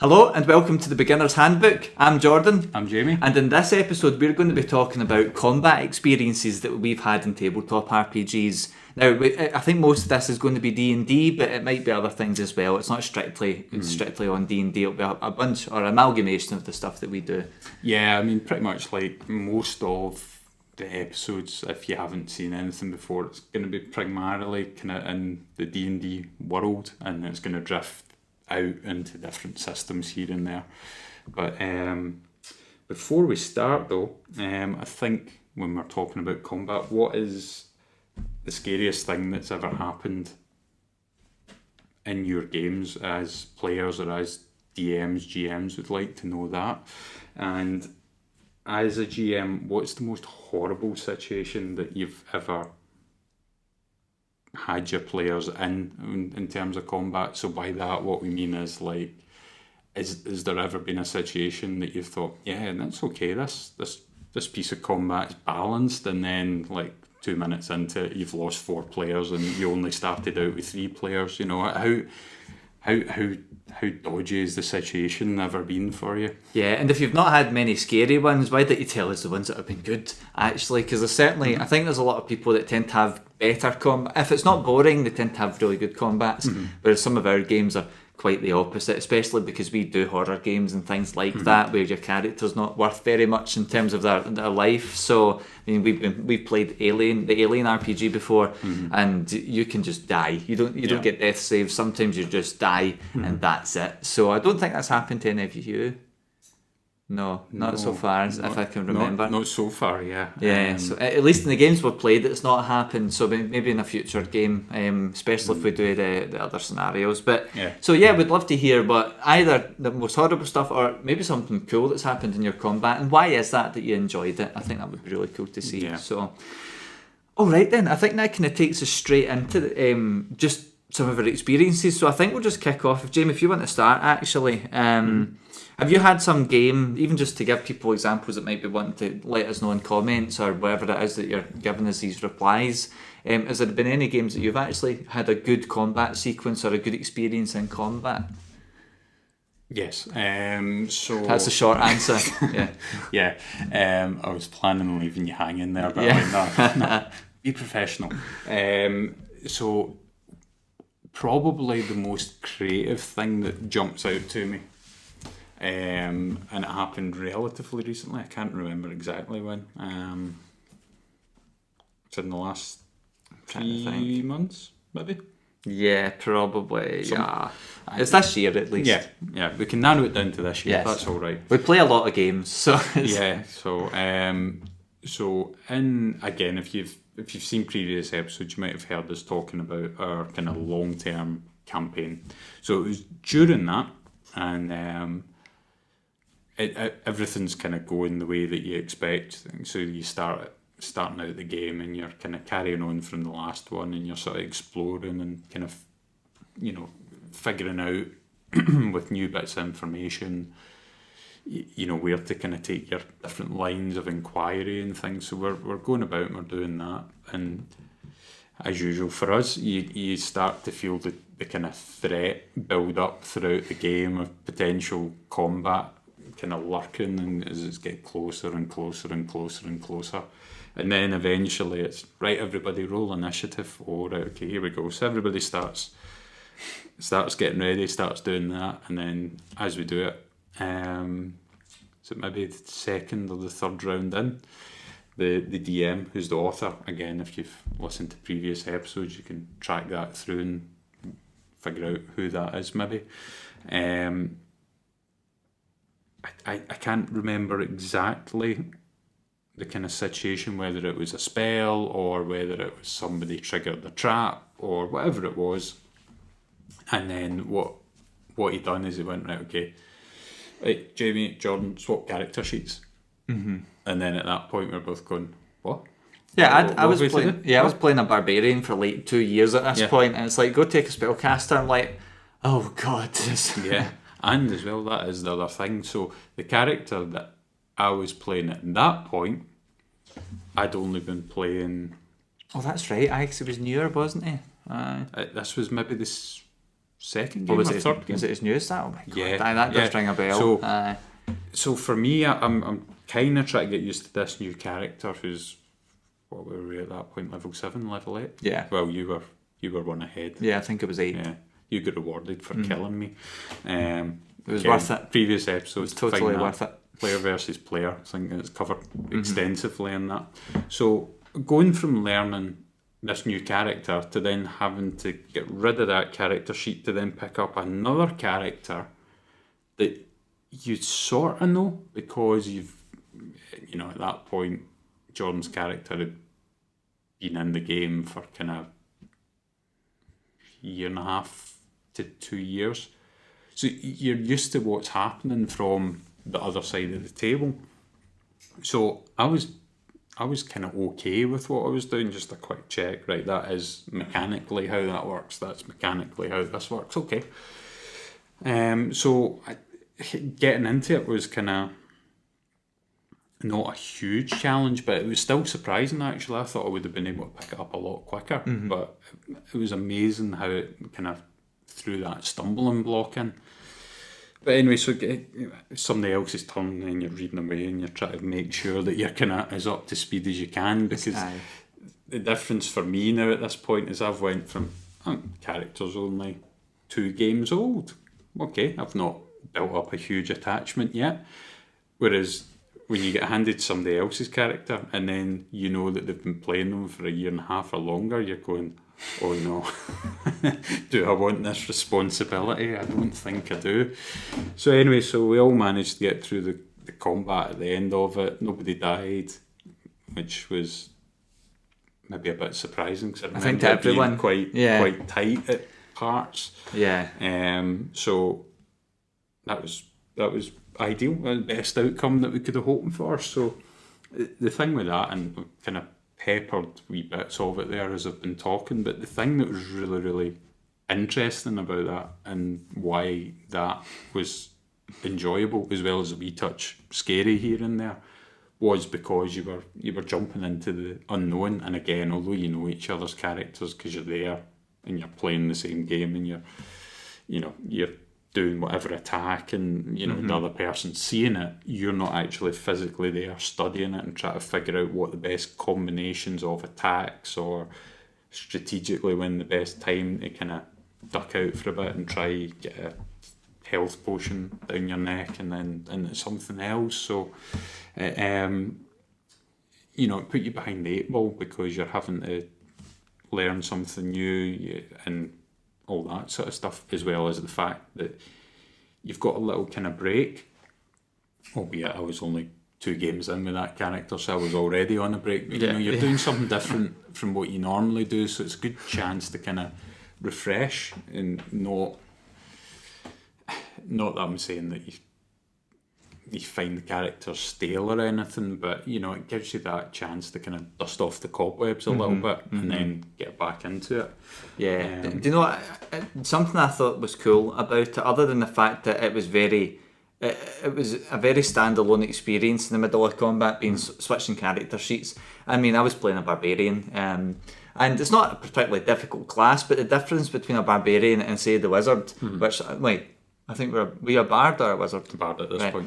Hello and welcome to the Beginner's Handbook. I'm Jordan. I'm Jamie. And in this episode we're going to be talking about combat experiences that we've had in tabletop RPGs. Now, I think most of this is going to be D&D, but it might be other things as well. It's not strictly on D&D. It'll be a bunch or amalgamation of the stuff that we do. Yeah, I mean, pretty much like most of the episodes, if you haven't seen anything before, it's going to be primarily kind of in the D&D world, and it's going to drift out into different systems here and there. But before we start though, I think when we're talking about combat, what is the scariest thing that's ever happened in your games as players or as DMs, GMs would like to know that. And as a GM, what's the most horrible situation that you've ever had your players in terms of combat? So by that, what we mean is like, is there ever been a situation that you've thought, yeah, that's okay, this piece of combat is balanced, and then like 2 minutes into it, you've lost 4 players and you only started out with 3 players? You know, how dodgy has the situation ever been for you? Yeah, and if you've not had many scary ones, why don't you tell us the ones that have been good, actually? Because there's certainly, I think there's a lot of people that tend to have better combat. If it's not boring, they tend to have really good combats, whereas some of our games are quite the opposite, especially because we do horror games and things like that, where your character's not worth very much in terms of their life. So I mean, we've played the Alien RPG before, and you can just die. You don't get death saves. Sometimes you just die, and that's it. So I don't think that's happened to any of you. No, not so far, if I can remember. Not so far, yeah. Yeah, so at least in the games we've played, it's not happened. So maybe in a future game, especially if we do the other scenarios. But so yeah, we'd love to hear, but either the most horrible stuff or maybe something cool that's happened in your combat, and why is that you enjoyed it? I think that would be really cool to see. Yeah. So, all right then, I think that kind of takes us straight into just some of our experiences. So I think we'll just kick off. Jamie, if you want to start, actually. Have you had some game, even just to give people examples that might be wanting to let us know in comments or whatever it is that you're giving us these replies, has there been any games that you've actually had a good combat sequence or a good experience in combat? Yes. So that's a short answer. Yeah. I was planning on leaving you hanging there, but no, be professional. So probably the most creative thing that jumps out to me, and it happened relatively recently. I can't remember exactly when. It's in the last 3 months, maybe. Yeah, probably. It's this year at least. Yeah. We can narrow it down to this year. Yes. That's all right. We play a lot of games, so yeah. So in again, if you've seen previous episodes, you might have heard us talking about our kind of long-term campaign. So it was during that, and everything's kind of going the way that you expect. So you starting out the game, and you're kind of carrying on from the last one, and you're sort of exploring and kind of, figuring out with new bits of information, where to kind of take your different lines of inquiry and things. So we're going about and we're doing that, and as usual for us, you start to feel the kind of threat build up throughout the game of potential combat kind of lurking, and as it's get closer and closer and closer and closer, and then eventually it's right, everybody roll initiative. Oh, right, okay, here we go. So everybody starts getting ready, starts doing that, and then as we do it, so maybe the second or the third round in, the DM, who's the author, again, if you've listened to previous episodes, you can track that through and figure out who that is, maybe. I can't remember exactly the kind of situation, whether it was a spell or whether it was somebody triggered the trap or whatever it was. And then what he done is he went, right, okay, right, Jamie, Jordan, swap character sheets. And then at that point we're both going, what? Yeah, I was playing a barbarian for like 2 years at this point, and it's like, go take a spellcaster. I'm like, oh god. Yeah. And as well, that is the other thing. So the character that I was playing at that point, I'd only been playing... Oh, that's right. It was newer, wasn't he? This was maybe the second game or third game. Was it as new as that? Oh my God, Yeah, that does ring a bell. So for me, I'm kind of trying to get used to this new character who's, what were we at that point, level 7, level 8? Yeah. Well, you were one ahead. Yeah, I think it was 8. Yeah, you got rewarded for killing me. It was worth it. Previous episodes, it was totally worth it. Player versus player, I think it's covered extensively in that. So going from learning this new character to then having to get rid of that character sheet to then pick up another character that you sort of know, because at that point Jordan's character had been in the game for kind of 1.5 to 2 years, so you're used to what's happening from the other side of the table. So I was kind of okay with what I was doing, just a quick check, right, that is mechanically how that works, that's mechanically how this works, okay. So getting into it was kind of not a huge challenge, but it was still surprising actually. I thought I would have been able to pick it up a lot quicker, but it was amazing how it kind of threw that stumbling block in. But anyway, so somebody else's turn and you're reading away and you're trying to make sure that you're kind of as up to speed as you can, because the difference for me now at this point is I've went from character's only 2 games old. Okay, I've not built up a huge attachment yet. Whereas when you get handed somebody else's character and then you know that they've been playing them for 1.5 years or longer, you're going, oh no, do I want this responsibility? I don't think I do. So anyway, so we all managed to get through the combat at the end of it. Nobody died, which was maybe a bit surprising, because I think everyone quite tight at parts. Yeah. So that was ideal, the best outcome that we could have hoped for. So the thing with that, and we've kind of peppered wee bits of it there as I've been talking, but the thing that was really, really interesting about that, and why that was enjoyable as well as a wee touch scary here and there, was because you were jumping into the unknown. And again, although you know each other's characters because you're there and you're playing the same game and you're doing whatever attack, and the other person's seeing it, you're not actually physically there studying it and trying to figure out what the best combinations of attacks, or strategically when the best time to kind of duck out for a bit and try get a health potion down your neck and then into something else. So it put you behind the 8 ball, because you're having to learn something new and all that sort of stuff, as well as the fact that you've got a little kind of break, albeit I was only 2 games in with that character, so I was already on a break, but you're doing something different from what you normally do, so it's a good chance to kind of refresh, and not that I'm saying that you find the characters stale or anything, but it gives you that chance to kind of dust off the cobwebs a little bit and then get back into it. Yeah. Do you know what? Something I thought was cool about it, other than the fact that it was a very standalone experience in the middle of combat, being switching character sheets. I mean, I was playing a barbarian, and it's not a particularly difficult class, but the difference between a barbarian and, say, the wizard, which, I think we a bard or a wizard? A bard at this point.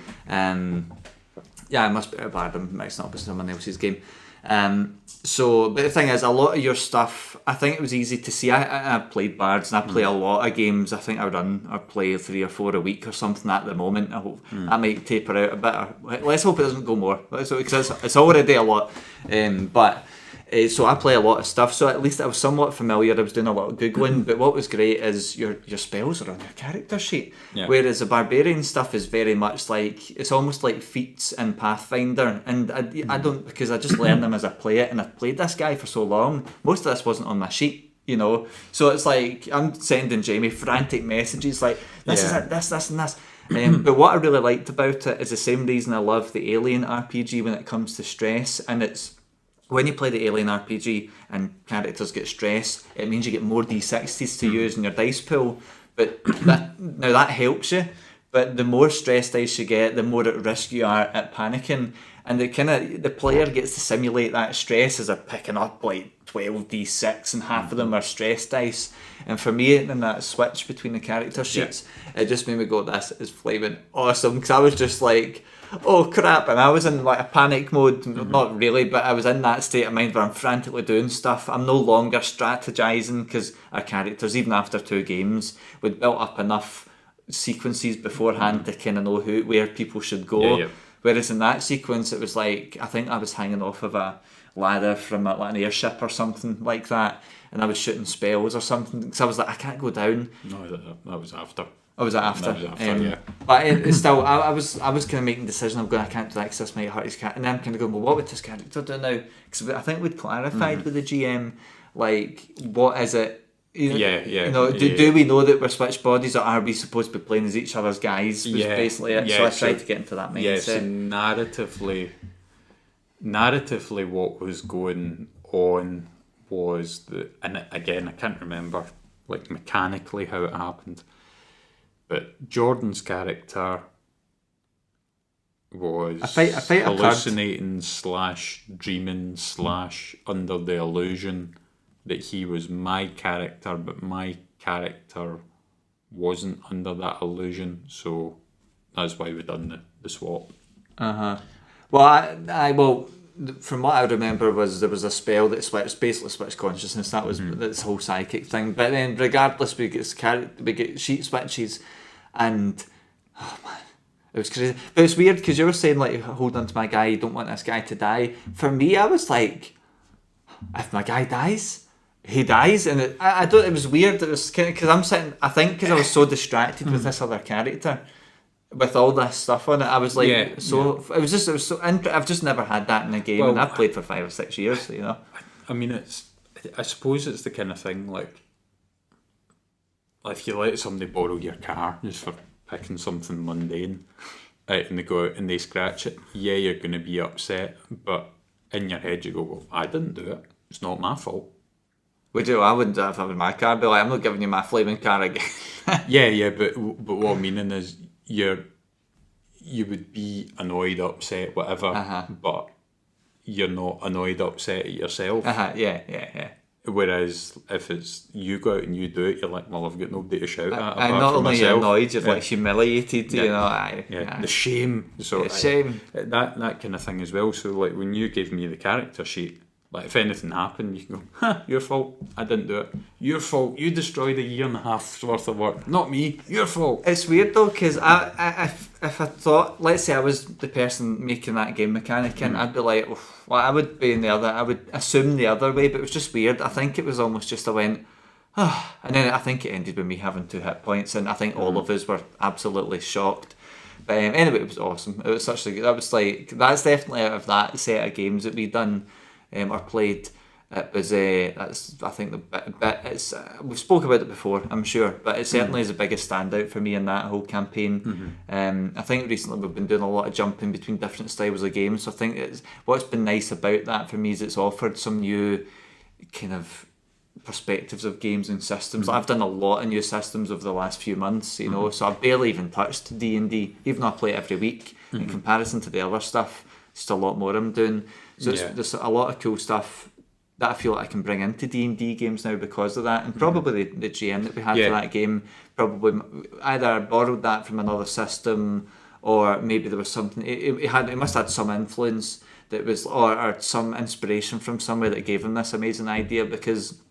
Yeah, I must be a bard. I'm mixing up with someone else's game. But the thing is, a lot of your stuff, I think it was easy to see. I played bards and I play a lot of games. I think I play 3 or 4 a week or something at the moment. I hope that might taper out a bit. Let's hope it doesn't go more, because it's already a lot. So I play a lot of stuff, so at least I was somewhat familiar. I was doing a lot of Googling, but what was great is your spells are on your character sheet, whereas the barbarian stuff is very much like, it's almost like feats in Pathfinder, and I don't, because I just learn them as I play it, and I've played this guy for so long, most of this wasn't on my sheet, so it's like I'm sending Jamie frantic messages like, this is it, this and this. But what I really liked about it is the same reason I love the Alien RPG when it comes to stress, and it's when you play the Alien RPG and characters get stressed, it means you get more D60s to use in your dice pool. But that helps you. but the more stress dice you get, the more at risk you are at panicking. And the player gets to simulate that stress as they're picking up like 12d6, and half of them are stress dice. And for me, in that switch between the character sheets, it just made me go, "This is flaming awesome!" Because I was just like, "Oh crap!" And I was in like a panic mode. Not really, but I was in that state of mind where I'm frantically doing stuff. I'm no longer strategizing because our characters, even after 2 games, we'd built up enough sequences beforehand to kind of know where people should go. Whereas in that sequence, it was like, I think I was hanging off of a ladder from like an airship or something like that, and I was shooting spells or something, because I was like, I can't go down. No, that was after. Oh, was it after? That was after, yeah. But it's still, I was kind of making the decision, I'm going, I can't do that because this might hurt his cat. And then I'm kind of going, well, what would this character do now? Because I think we'd clarified with the GM, like, what is it? You know, do we know that we're switched bodies, or are we supposed to be playing as each other's guys? Was basically it. So I tried to get into that mindset. Yeah, so narratively, what was going on was that, and again, I can't remember like mechanically how it happened, but Jordan's character was hallucinating / dreaming / under the illusion that he was my character, but my character wasn't under that illusion, so that's why we done the swap. Well, from what I remember was there was a spell that basically switched consciousness. That was this whole psychic thing. But then, regardless, we get sheet switches, and oh man, it was crazy. But it's weird because you were saying like, hold on to my guy, you don't want this guy to die. For me, I was like, if my guy dies, he dies, and I don't. It was weird. It was kind of because I'm sitting. I think because I was so distracted with this other character, with all this stuff on it, I was like, It was so. I've just never had that in a game, and I've played for 5 or 6 years. You know. I mean, I suppose it's the kind of thing like if you let somebody borrow your car just for picking something mundane, and they go out and they scratch it. Yeah, you're going to be upset, but in your head you go, "Well, I didn't do it. It's not my fault." I wouldn't do it if I was my car. I'd be like, I'm not giving you my flaming car again. but what I'm meaning is you would be annoyed, upset, whatever, but you're not annoyed, upset at yourself. Yeah. Whereas if it's you go out and you do it, you're like, well, I've got nobody to shout at. And not only you're annoyed, you're like humiliated. You know, the shame. So shame. That kind of thing as well. So like when you gave me the character sheet, like if anything happened, you can go, your fault, I didn't do it. Your fault, you destroyed 1.5 years worth of work. Not me, your fault. It's weird though, because if I thought, let's say I was the person making that game mechanic, and I'd be like, well, I would be in the other, I would assume the other way, but it was just weird. I think it was almost just I went, and then I think it ended with me having 2 hit points, and I think all of us were absolutely shocked. But anyway, it was awesome. It was that's definitely out of that set of games that we've done. Or played, it was that's I think the bit it's we've spoke about it before, I'm sure, but it certainly is the biggest standout for me in that whole campaign. I think recently we've been doing a lot of jumping between different styles of games, so I think what's been nice about that for me is it's offered some new kind of perspectives of games and systems. I've done a lot of new systems over the last few months, you know, so I've barely even touched D&D, even though I play it every week. In comparison to the other stuff, just a lot more I'm doing. So there's a lot of cool stuff that I feel like I can bring into D&D games now because of that, and probably the GM that we had for that game probably either borrowed that from another system, or maybe there was something it must have had some influence that was or some inspiration from somewhere that gave him this amazing idea, because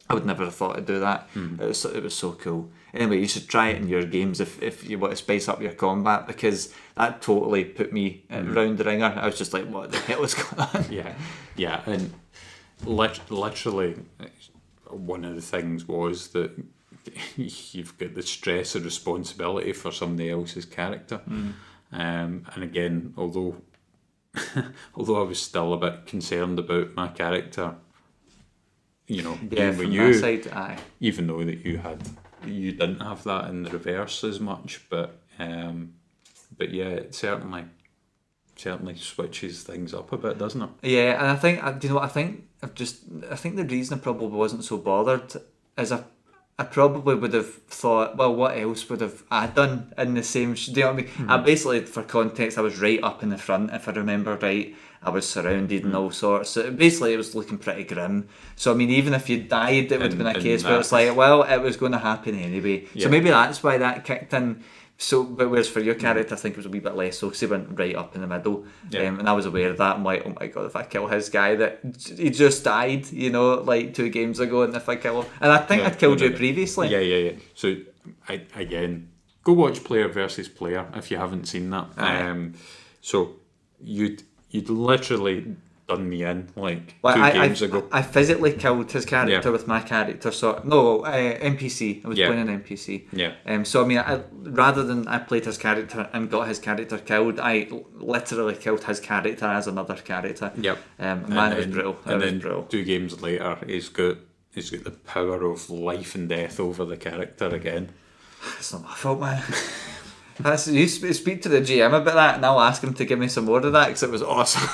I would never have thought to do that. It was so cool. Anyway, you should try it in your games if you want to spice up your combat, because that totally put me round the ringer. I was just like, what the hell is going on? Yeah, and literally one of the things was that you've got the stress and responsibility for somebody else's character. And again, although I was still a bit concerned about my character, you know, being with you, side, even though that you didn't have that in the reverse as much, but yeah, it certainly switches things up a bit, doesn't it? Yeah, and I think the reason I probably wasn't so bothered is I I probably would have thought, well, what else would have I done in the same... Do you know what I mean? I basically, for context, I was right up in the front, if I remember right. I was surrounded and all sorts. So basically, it was looking pretty grim. So, I mean, even if you died, it would have been a case where it's like, well, it was going to happen anyway. Yeah. So maybe that's why that kicked in. So, but whereas for your character, I think it was a wee bit less so, because he went right up in the middle. Yeah. And I was aware of that. I'm like, oh my god, if I kill his guy that he just died, you know, like 2 games ago, and if I kill him... And I think I'd killed you previously. Yeah. So, again, go watch player versus player if you haven't seen that. So, you'd literally done me in like 2 games ago. I physically killed his character with my character. So NPC. I was playing an NPC. Yeah. So I mean, rather than I played his character and got his character killed, I literally killed his character as another character. Yep. Man, it was brutal. And then 2 games later, he's got the power of life and death over the character again. It's not my fault, man. You speak to the GM about that, and I'll ask him to give me some more of that, because it was awesome.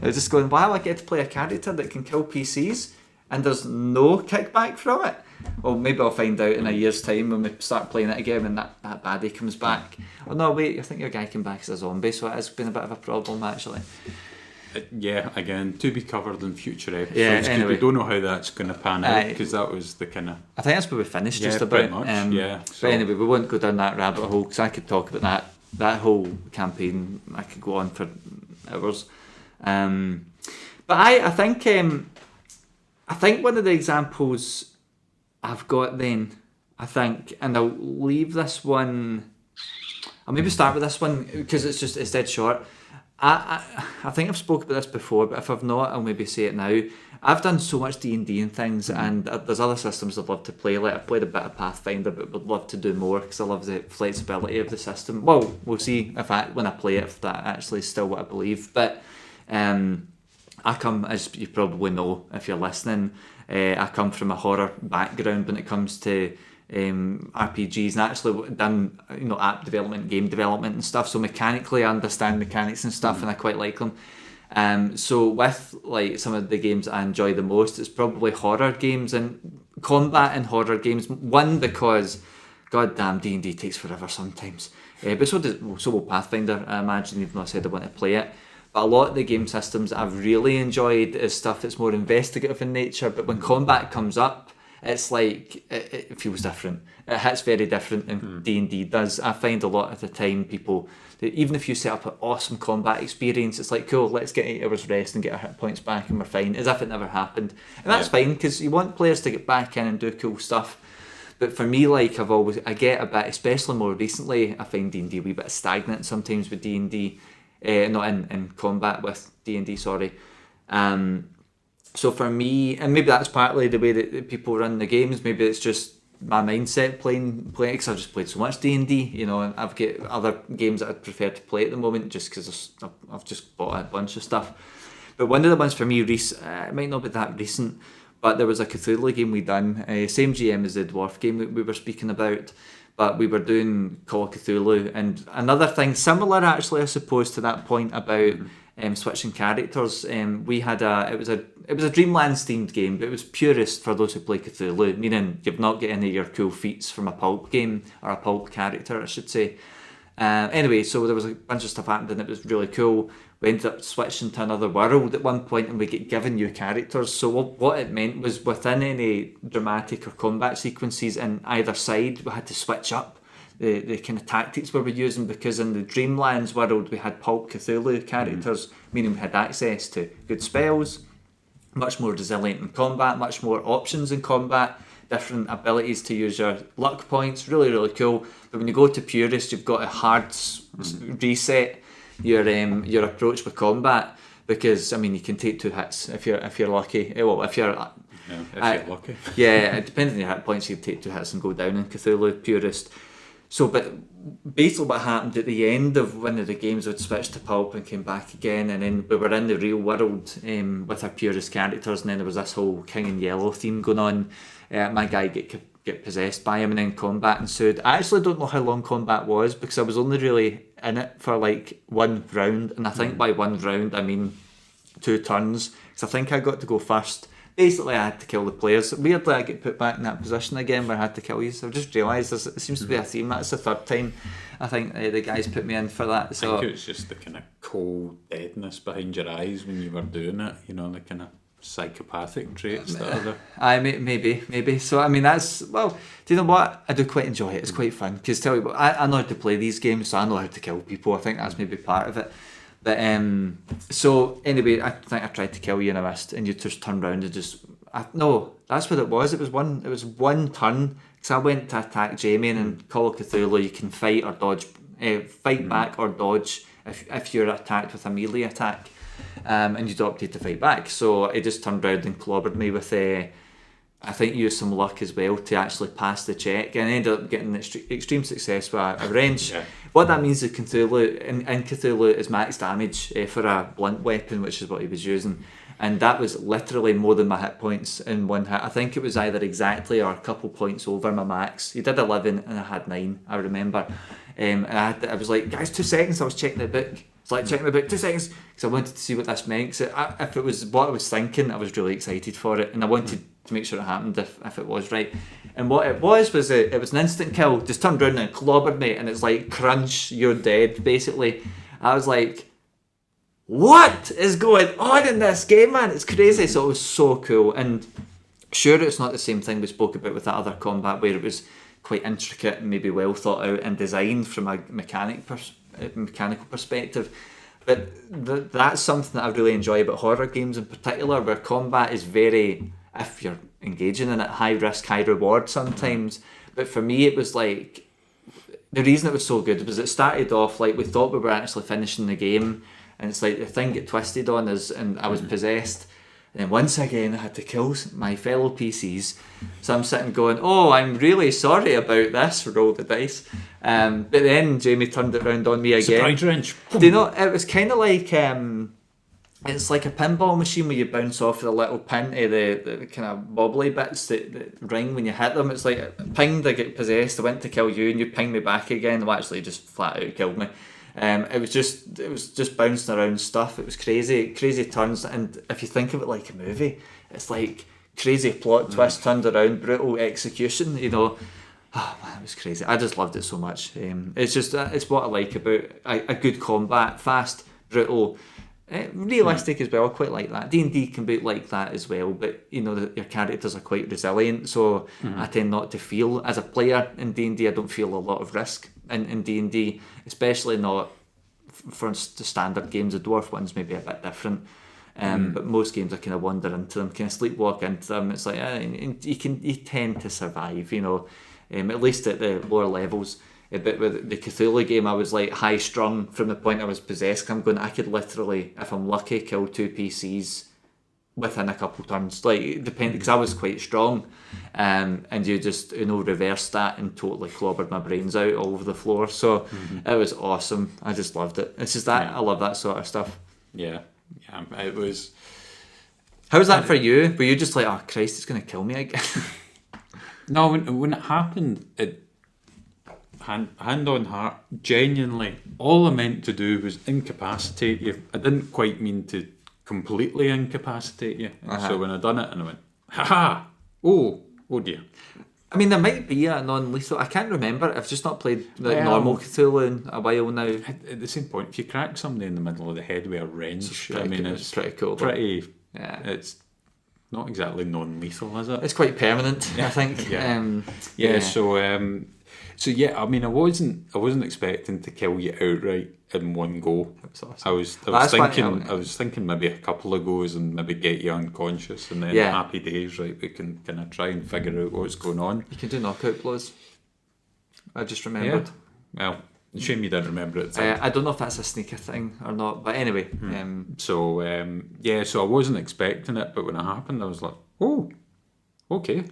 I was just going, wow, I get to play a character that can kill PCs and there's no kickback from it. Well, maybe I'll find out in a year's time when we start playing it again and that baddie comes back. Oh no, wait, I think your guy came back as a zombie, so it has been a bit of a problem actually. Yeah, again, to be covered in future episodes. Yeah, anyway. We don't know how that's going to pan out, because that was the kind of... I think that's where we finished just about. Pretty much, so. But anyway, we won't go down that rabbit hole, because I could talk about that whole campaign. I could go on for hours. But I think one of the examples I've got then, and I'll leave this one... I'll maybe start with this one, because it's dead short. I think I've spoken about this before, but if I've not, I'll maybe say it now. I've done so much D&D and things, and there's other systems I'd love to play. Like, I've played a bit of Pathfinder, but would love to do more, because I love the flexibility of the system. Well, we'll see when I play it, if that actually is still what I believe. But I come, as you probably know if you're listening, I come from a horror background when it comes to RPGs, and actually done app development, game development and stuff, so mechanically I understand mechanics and stuff, and I quite like them. So with like some of the games I enjoy the most, it's probably horror games and combat in horror games. One, because goddamn D&D takes forever sometimes, but so will Pathfinder, I imagine, even though I said I want to play it. But a lot of the game systems that I've really enjoyed is stuff that's more investigative in nature, but when combat comes up, it's like it feels different. It hits very different than D&D does. I find a lot of the time people, even if you set up an awesome combat experience, it's like, cool, let's get 8 hours rest and get our hit points back and we're fine, as if it never happened. And that's fine, because you want players to get back in and do cool stuff. But for me, like, I get a bit, especially more recently, I find D&D a wee bit stagnant sometimes with D&D, not in combat with D&D, sorry. So for me, and maybe that's partly the way that people run the games, maybe it's just my mindset playing, because I've just played so much D&D, and I've got other games that I'd prefer to play at the moment, just because I've just bought a bunch of stuff. But one of the ones for me, it might not be that recent, but there was a Cthulhu game we done, same GM as the Dwarf game we were speaking about, but we were doing Call of Cthulhu, and another thing similar actually, I suppose, to that point about switching characters. We had it was a Dreamlands themed game, but it was purist for those who play Cthulhu, meaning you've not got any of your cool feats from a pulp game, or a pulp character I should say. Anyway, so there was a bunch of stuff happened and it was really cool. We ended up switching to another world at one point, and we get given new characters. So what it meant was, within any dramatic or combat sequences in either side, we had to switch up the kind of tactics we were using, because in the Dreamlands world we had Pulp Cthulhu characters, meaning we had access to good spells, much more resilient in combat, much more options in combat, different abilities to use your luck points, really, really cool. But when you go to Purist, you've got to hard reset your approach with combat, because, I mean, you can take 2 hits if you're lucky. Well, if you're lucky. Yeah, depending on your hit points, you'd take 2 hits and go down in Cthulhu Purist. So, but basically what happened at the end of one of the games, we'd switched to Pulp and came back again, and then we were in the real world with our Purist characters, and then there was this whole King in Yellow theme going on. My guy get possessed by him, and then combat ensued. I actually don't know how long combat was, because I was only really in it for like 1 round, and I think by 1 round I mean 2 turns, because I think I got to go first, basically I had to kill the players. Weirdly, I get put back in that position again where I had to kill you. So I've just realised it seems to be a theme. That's the third time I think the guys put me in for that. So I think it was just the kind of cold deadness behind your eyes when you were doing it, you know, the kind of psychopathic traits that are there. Maybe. So I mean, that's, well, do you know what? I do quite enjoy it. It's quite fun because tell you what, I know how to play these games, so I know how to kill people. I think that's maybe part of it. But so anyway, I think I tried to kill you and I missed, and you just turned around and just no, that's what it was. It was one turn because I went to attack Jamie, and in Call of Cthulhu you can fight or dodge, fight back or dodge if you're attacked with a melee attack. And you'd opted to fight back, so it just turned around and clobbered me with I think used some luck as well to actually pass the check, and ended up getting extreme success with a wrench. Yeah. What that means is Cthulhu in Cthulhu is max damage for a blunt weapon, which is what he was using, and that was literally more than my hit points in one hit. I think it was either exactly or a couple points over my max. He did 11 and I had 9, I remember, and I was like, guys, 2 seconds, I was checking the book. It's like checking the book, 2 seconds, because I wanted to see what this meant. So if it was what I was thinking, I was really excited for it, and I wanted to make sure it happened if it was right. And what it was it was an instant kill, just turned around and clobbered me, and it's like, crunch, you're dead, basically. I was like, what is going on in this game, man? It's crazy. So it was so cool, and sure, it's not the same thing we spoke about with that other combat where it was quite intricate and maybe well thought out and designed from a mechanical perspective, but that's something that I really enjoy about horror games in particular, where combat is very, if you're engaging in it, high risk, high reward sometimes. But for me, it was like, the reason it was so good was it started off like we thought we were actually finishing the game, and it's like the thing get twisted on us, and I was possessed. And then once again, I had to kill my fellow PCs. So I'm sitting going, oh, I'm really sorry about this, roll the dice. But then Jamie turned it round on me again. Surprise wrench. Do you know, it was kind of like, it's like a pinball machine where you bounce off the little pin to the kind of wobbly bits that ring when you hit them. It's like, pinged, I get possessed, I went to kill you, and you ping me back again. Well, actually, just flat out killed me. It was just bouncing around stuff. It was crazy turns, and if you think of it like a movie, it's like crazy plot twist turned around, brutal execution. You know, oh man, it was crazy. I just loved it so much. It's just it's what I like about a good combat, fast, brutal, realistic as well. I quite like that. D&D can be like that as well, but you know your characters are quite resilient, so I tend not to feel, as a player in D&D, I don't feel a lot of risk in D&D, especially not for the standard games. The dwarf ones may be a bit different, but most games I kind of wander into them, kind of sleepwalk into them. It's like you tend to survive, you know, at least at the lower levels. But with the Cthulhu game, I was like high strung from the point I was possessed. I'm going, I could literally, if I'm lucky, kill 2 PCs within a couple turns, like depending, because I was quite strong, and you just reversed that and totally clobbered my brains out all over the floor. So it was awesome. I just loved it. It's just that I love that sort of stuff. Yeah, it was. How was that for you? Were you just like, oh Christ, it's gonna kill me again? No, when it happened, hand on heart, genuinely, all I meant to do was incapacitate you. I didn't quite mean to completely incapacitate you. So when I done it, and I went, ha! Oh dear. I mean, there might be a non-lethal. I can't remember. I've just not played normal Cthulhu in a while now. At the same point, if you crack somebody in the middle of the head with a wrench, it's pretty cool. It's not exactly non-lethal, is it? It's quite permanent, I think. So yeah, I mean, I wasn't expecting to kill you outright in one go. Awesome. I was thinking maybe a couple of goes and maybe get you unconscious, and then happy days, right? We can kind of try and figure out what's going on. You can do knockout blows. I just remembered. Yeah. Well, shame you didn't remember it. I don't know if that's a sneaker thing or not, but anyway. So I wasn't expecting it, but when it happened, I was like, oh, okay.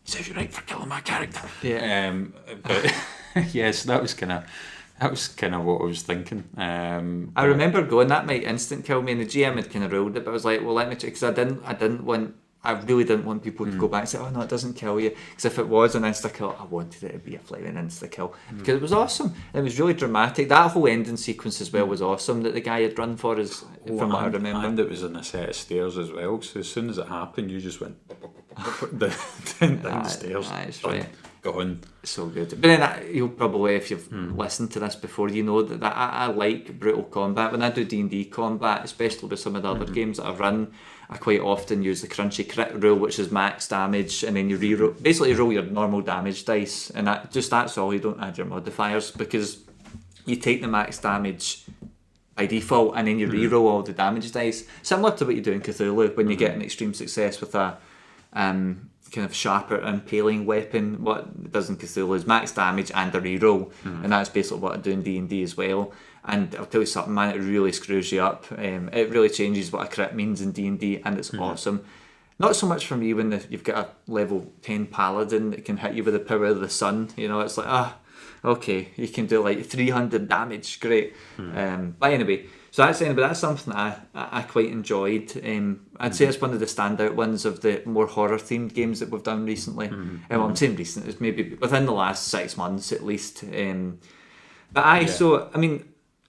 He says you're right for killing my character. Yeah. But yes, that was kind of what I was thinking. I remember going, that might instant kill me, and the GM had kind of ruled it, but I was like, well, let me check, because I didn't want I really didn't want people to go back and say, oh no, it doesn't kill you, because if it was an insta-kill, I wanted it to be a flaming insta-kill, because it was awesome. It was really dramatic. That whole ending sequence as well was awesome, that the guy had run for us, from what I remember. And it was in a set of stairs as well, so as soon as it happened, you just went down the stairs. That's right. Gone. So good. But then you'll probably, if you've listened to this before, you know that I like brutal combat. When I do D&D combat, especially with some of the other games that I've run, I quite often use the crunchy crit rule, which is max damage, and then you basically roll your normal damage dice, and that's all. You don't add your modifiers, because you take the max damage by default, and then you re-roll all the damage dice, similar to what you do in Cthulhu when you get an extreme success with a kind of sharper impaling weapon. What it does in Cthulhu is max damage and a reroll, and that's basically what I do in D&D as well. And I'll tell you something, man, it really screws you up. It really changes what a crit means in D&D, and it's awesome. Not so much for me when you've got a level 10 paladin that can hit you with the power of the sun. You know, it's like, okay, you can do like 300 damage, great. But anyway, so that's something I quite enjoyed. I'd say it's one of the standout ones of the more horror themed games that we've done recently. Well, I'm saying recent, it's maybe within the last 6 months at least.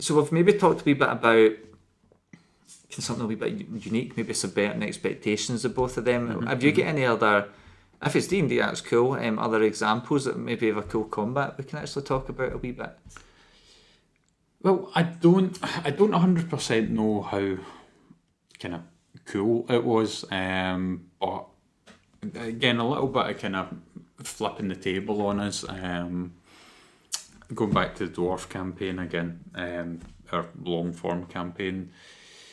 So we've maybe talked a wee bit about something a wee bit unique, maybe subverting expectations of both of them. Have you got any other, if it's D&D, that's cool, other examples that maybe have a cool combat we can actually talk about a wee bit? Well, I don't 100% know how kind of cool it was, but again, a little bit of kind of flipping the table on us. Going back to the dwarf campaign again, our long form campaign.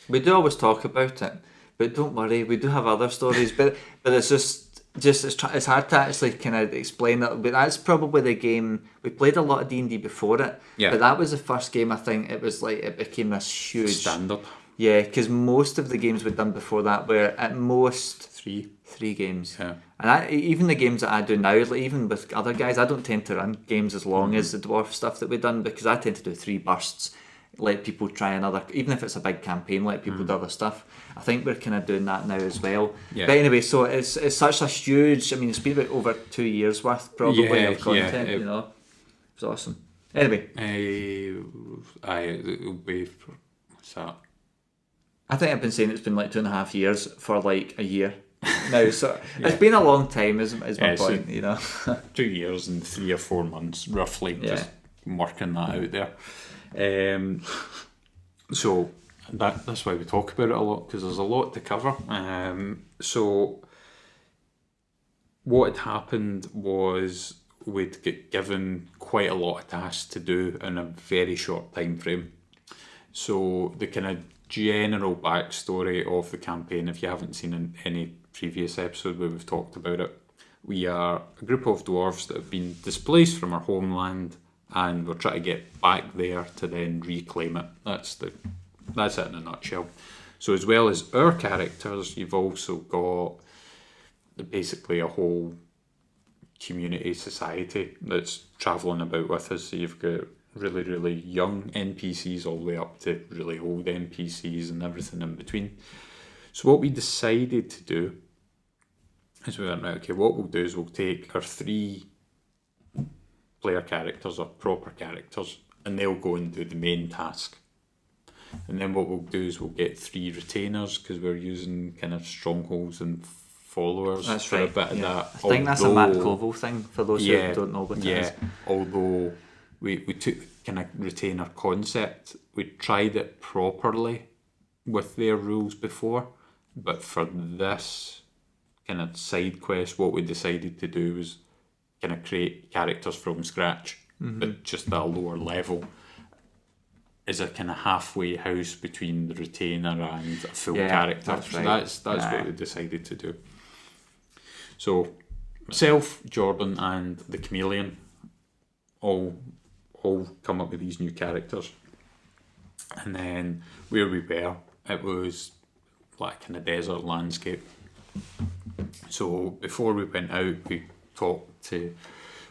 We do always talk about it, but don't worry, we do have other stories. but it's just it's hard to actually kind of explain it. But that's probably the game we played a lot of D&D before it. Yeah. But that was the first game. I think it was like it became this huge standard. Yeah, because most of the games we'd done before that were at most three games. Yeah. And even the games that I do now, like even with other guys, I don't tend to run games as long as the dwarf stuff that we've done, because I tend to do 3 bursts, let people try another, even if it's a big campaign, let people do other stuff. I think we're kind of doing that now as well. Yeah. But anyway, so it's such a huge, I mean, it's been about over 2 years worth probably of content, you know. It's awesome. Anyway. What's that? I think I've been saying it's been like 2.5 years for like a year now, so it's been a long time is my point, you know. 2 years and 3 or 4 months roughly, just working that out there. So that's why we talk about it a lot, because there's a lot to cover. So what had happened was we'd get given quite a lot of tasks to do in a very short time frame. So the kind of general backstory of the campaign, if you haven't seen any previous episode where we've talked about it, we are a group of dwarves that have been displaced from our homeland, and we're trying to get back there to then reclaim it. That's it in a nutshell. So as well as our characters, you've also got basically a whole community society that's travelling about with us. So you've got really, really young NPCs all the way up to really old NPCs and everything in between. So what we decided to do is we went, right, okay, what we'll do is we'll take our 3 player characters or proper characters, and they'll go and do the main task. And then what we'll do is we'll get 3 retainers, because we're using kind of strongholds and followers. That's for right. A bit of that. I think that's a Matt Koval thing for those who don't know what it is. Although we took kind of retainer concept, we tried it properly with their rules before, but for this kind of side quest, what we decided to do was kind of create characters from scratch, but just at a lower level, is a kind of halfway house between the retainer and a full character. That's right. So that's what we decided to do. So myself, Jordan, and the Chameleon all come up with these new characters, and then where we were, it was like in a desert landscape. So before we went out, we talked to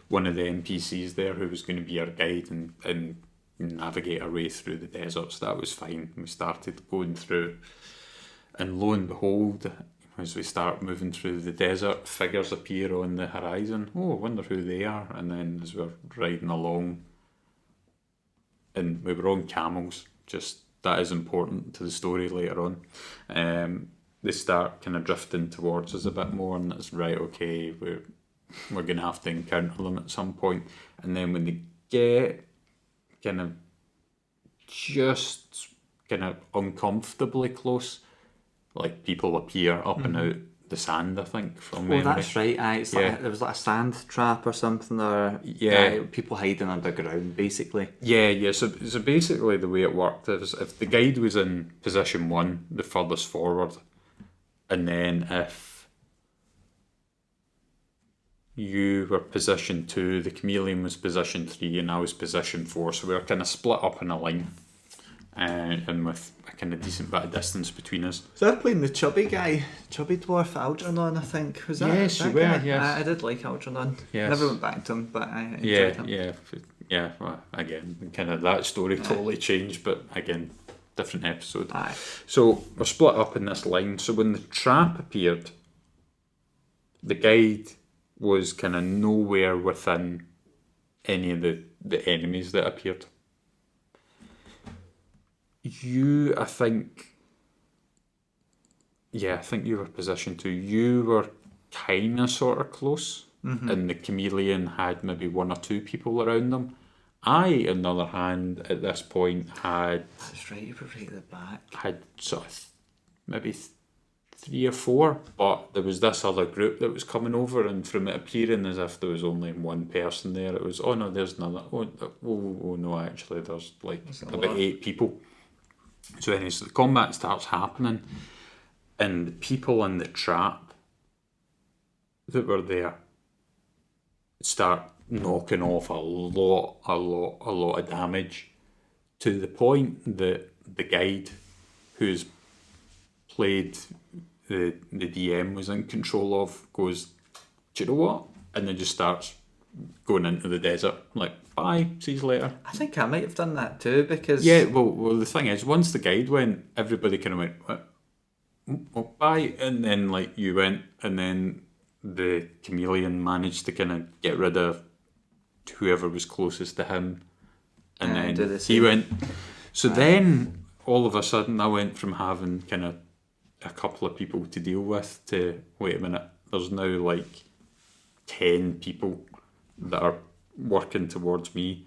one of the NPCs there who was going to be our guide and navigate our way through the desert. So that was fine. We started going through, and lo and behold, as we start moving through the desert, figures appear on the horizon. Oh, I wonder who they are. And then as we're riding along, and we were on camels, just that is important to the story later on. They start kind of drifting towards us a bit more, and it's right, okay, we're going to have to encounter them at some point. And then when they get kind of just kind of uncomfortably close, like people appear up and out the sand, I think, from memory. Oh, that's right. It's like, there was like a sand trap or something, or people hiding underground, basically. Yeah. So basically, the way it worked is if the guide was in position 1, the furthest forward, and then if you were position 2, the chameleon was position 3, and I was position 4. So we were kind of split up in a line, and with a kind of decent bit of distance between us. So I playing the chubby dwarf Algernon, I think. Was that? Yes, that you were. Guy? Yes, I did like Algernon. Yes. Never went back to him, but I enjoyed him. Yeah. Well, again, kind of that story totally changed, but again, different episode. Aye. So we're split up in this line. So when the trap appeared, the guide was kind of nowhere within any of the enemies that appeared. I think you were position 2. You were kind of sort of close, and the chameleon had maybe 1 or 2 people around them. I, on the other hand, at this point had... That's right, you were right at the back. Had sort of maybe 3 or 4, but there was this other group that was coming over, and from it appearing as if there was only 1 person there, it was, oh no, there's another, oh no, actually there's like about 8 people. So anyway, so the combat starts happening, and the people in the trap that were there start knocking off a lot of damage, to the point that the guide, who's played the DM was in control of, goes, do you know what? And then just starts going into the desert, like, bye, see you later. I think I might have done that too, because... Yeah, well the thing is, once the guide went, everybody kind of went, what? Oh, bye, and then like you went, and then the chameleon managed to kind of get rid of whoever was closest to him, and then he went. So then all of a sudden I went from having kind of a couple of people to deal with to, wait a minute, there's now like 10 people that are working towards me.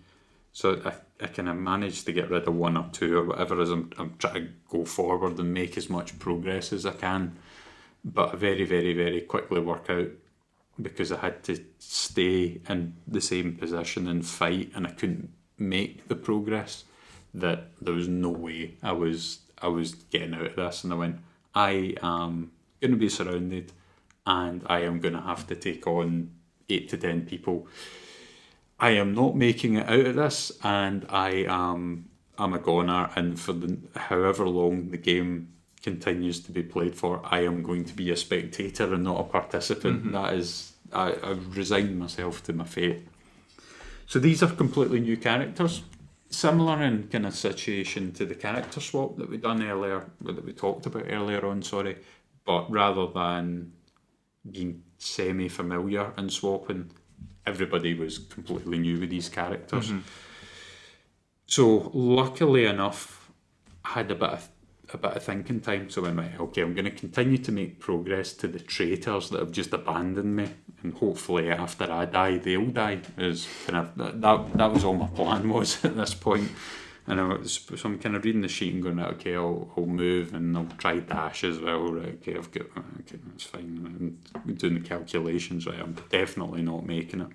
So I kind of managed to get rid of 1 or 2 or whatever, as I'm trying to go forward and make as much progress as I can. But I very, very, very quickly work out, because I had to stay in the same position and fight, and I couldn't make the progress, that there was no way I was getting out of this. And I went, I am going to be surrounded, and I am going to have to take on 8 to 10 people. I am not making it out of this, and I'm a goner, and for however long the game continues to be played for, I am going to be a spectator and not a participant. That is, I've resigned myself to my fate. So these are completely new characters, similar in kind of situation to the character swap that we talked about earlier on, but rather than being semi-familiar and swapping, everybody was completely new with these characters. So luckily enough, I had a bit of thinking time, so I went, right, okay, I'm going to continue to make progress to the traitors that have just abandoned me, and hopefully after I die, they'll die. Is kind of that was all my plan was at this point. And so I'm kind of reading the sheet and going, right, okay, I'll move, and I'll try dash as well. Right, okay, that's fine. And doing the calculations, right, I'm definitely not making it.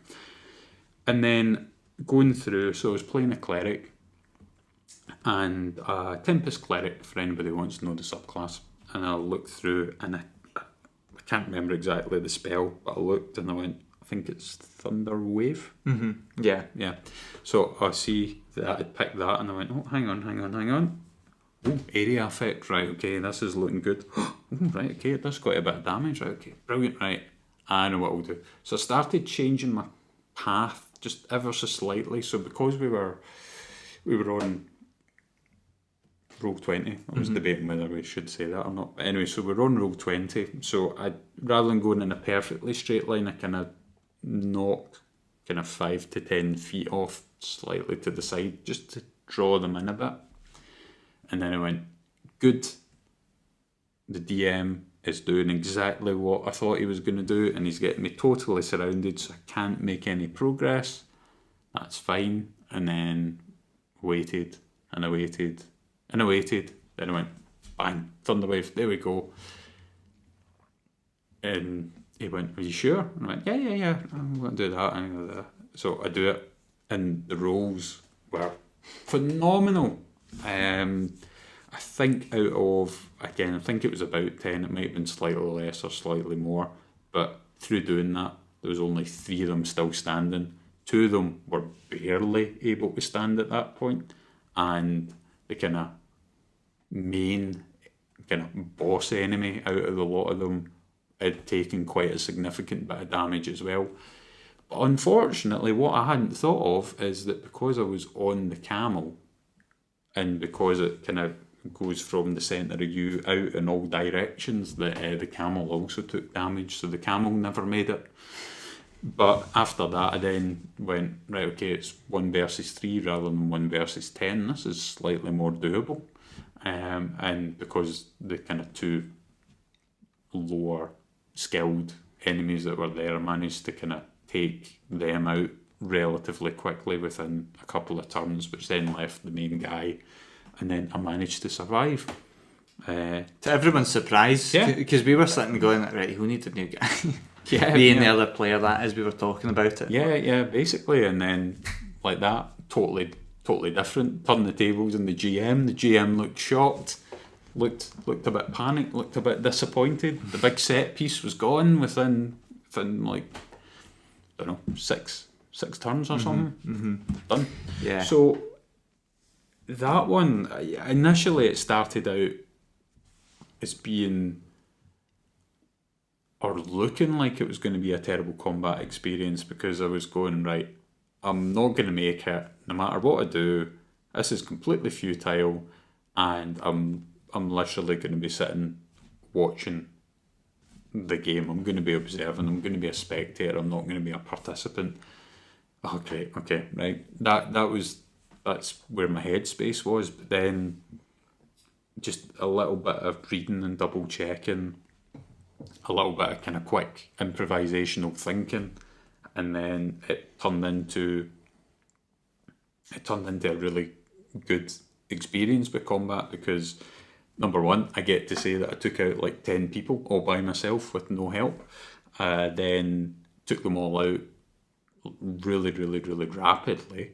And then going through, so I was playing a cleric, and a Tempest cleric, for anybody who wants to know the subclass. And I looked through, and I can't remember exactly the spell, but I looked and I went, I think it's Thunder Wave. Yeah. So I see that I'd picked that, and I went, oh, hang on. Oh, area effect, right, okay, this is looking good. Oh, right, okay, it does quite a bit of damage, right, okay, brilliant, right, I know what I'll do. So I started changing my path just ever so slightly. So because we were on roll 20. I was debating whether we should say that or not. But anyway, so we're on roll 20. So rather than going in a perfectly straight line, I kind of knocked kind of 5 to 10 feet off slightly to the side just to draw them in a bit. And then I went, good. The DM is doing exactly what I thought he was going to do, and he's getting me totally surrounded, so I can't make any progress. That's fine. And then waited, and I waited, and I waited. Then I went, bang, thunderwave, there we go. And he went, are you sure? And I went, yeah, I'm going to do that. I'm going to do that. So I do it, and the rolls were phenomenal. I think I think it was about 10, it might have been slightly less or slightly more, but through doing that, there was only 3 of them still standing. 2 of them were barely able to stand at that point, and the kind of main kind of boss enemy out of the lot of them had taken quite a significant bit of damage as well. But unfortunately, what I hadn't thought of is that because I was on the camel, and because it kind of goes from the centre of you out in all directions, that the camel also took damage, so the camel never made it. But after that, I then went, right, okay, it's 1 versus 3 rather than 1 versus 10. This is slightly more doable. And because the kind of 2 lower skilled enemies that were there, I managed to kind of take them out relatively quickly within a couple of turns, which then left the main guy, and then I managed to survive. To everyone's surprise, because we were sitting going, right, who needs a new guy? Being the other player that is, we were talking about it. Yeah, basically, and then like that, totally different. Turn the tables on the GM. The GM looked shocked, looked a bit panicked, looked a bit disappointed. The big set piece was gone within like, I don't know, six turns or something. Done. Yeah. So that one, initially it started out as being, or looking like it was going to be a terrible combat experience, because I was going, right, I'm not going to make it no matter what I do. This is completely futile, and I'm literally going to be sitting watching the game. I'm going to be observing. I'm going to be a spectator. I'm not going to be a participant. Oh, great. Okay, right. That's where my headspace was. But then just a little bit of reading and double checking, a little bit of kind of quick improvisational thinking, and then it turned into a really good experience with combat, because number one, I get to say that I took out like 10 people all by myself with no help. Then took them all out really, really, really rapidly.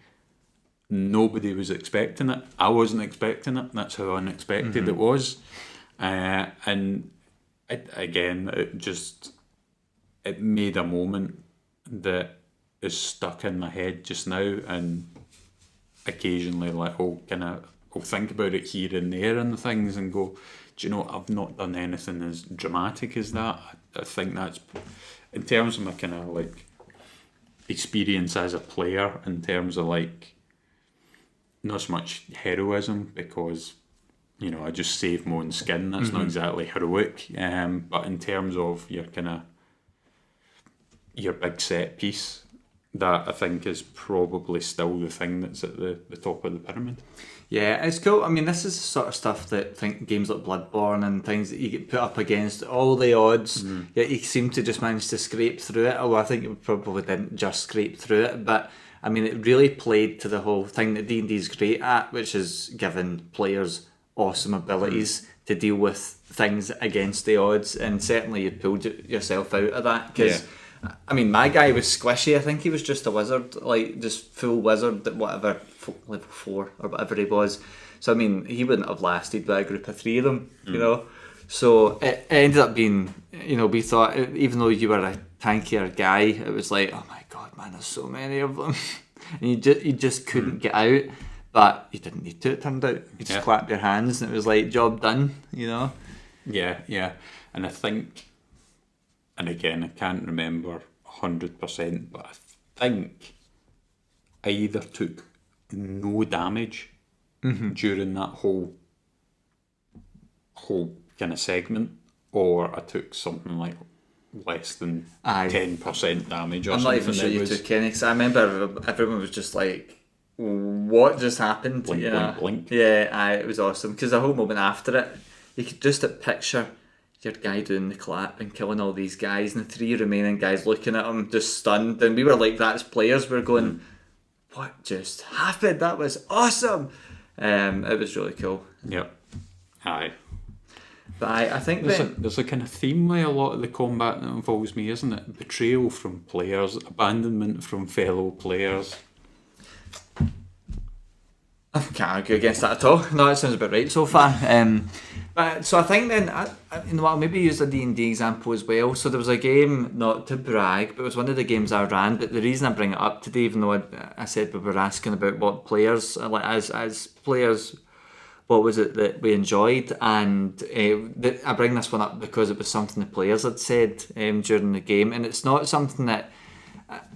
Nobody was expecting it. I wasn't expecting it. That's how unexpected it was. And it made a moment that is stuck in my head just now, and occasionally like I'll think about it here and there and things and go, do you know, I've not done anything as dramatic as that. I think that's, in terms of my kind of like experience as a player, in terms of like not so much heroism, because you know I just save my own skin, that's not exactly heroic, but in terms of your kind of your big set piece, that I think is probably still the thing that's at the top of the pyramid. Yeah, it's cool. I mean, this is the sort of stuff that games like Bloodborne and things that you get put up against all the odds, yet you seem to just manage to scrape through it. Although I think it probably didn't just scrape through it, but I mean, it really played to the whole thing that D&D is great at, which is giving players awesome abilities to deal with things against the odds, and certainly you pulled yourself out of that, because I mean, my guy was squishy. I think he was just a wizard, like just full wizard at whatever level 4 or whatever he was. So I mean, he wouldn't have lasted by a group of 3 of them, you know. So it ended up being, you know, we thought, even though you were a tankier guy, it was like, oh my god, man, there's so many of them, and you just couldn't get out. But you didn't need to. It turned out you just clapped your hands, and it was like, job done, you know. Yeah, and I think. And again, I can't remember 100%, but I think I either took no damage during that whole whole kind of segment, or I took something like less than 10% damage or I'm something. not even sure you took any, because I remember everyone was just like, what just happened? Blink, you blink, know? blink. Yeah, it was awesome, because the whole moment after it, you could just picture your guy doing the clap and killing all these guys, and the 3 remaining guys looking at him just stunned, and we were like, that's players, we're going, what just happened? That was awesome. It was really cool. Yep. Aye. But I think there's a kind of theme with a lot of the combat that involves me, isn't it? Betrayal from players, abandonment from fellow players. I can't argue against that at all. No, that sounds about right so far. But so I think then, I'll maybe use a D&D example as well. So there was a game, not to brag, but it was one of the games I ran. But the reason I bring it up today, even though I said we were asking about what players, like as players, what was it that we enjoyed, and I bring this one up because it was something the players had said during the game, and it's not something that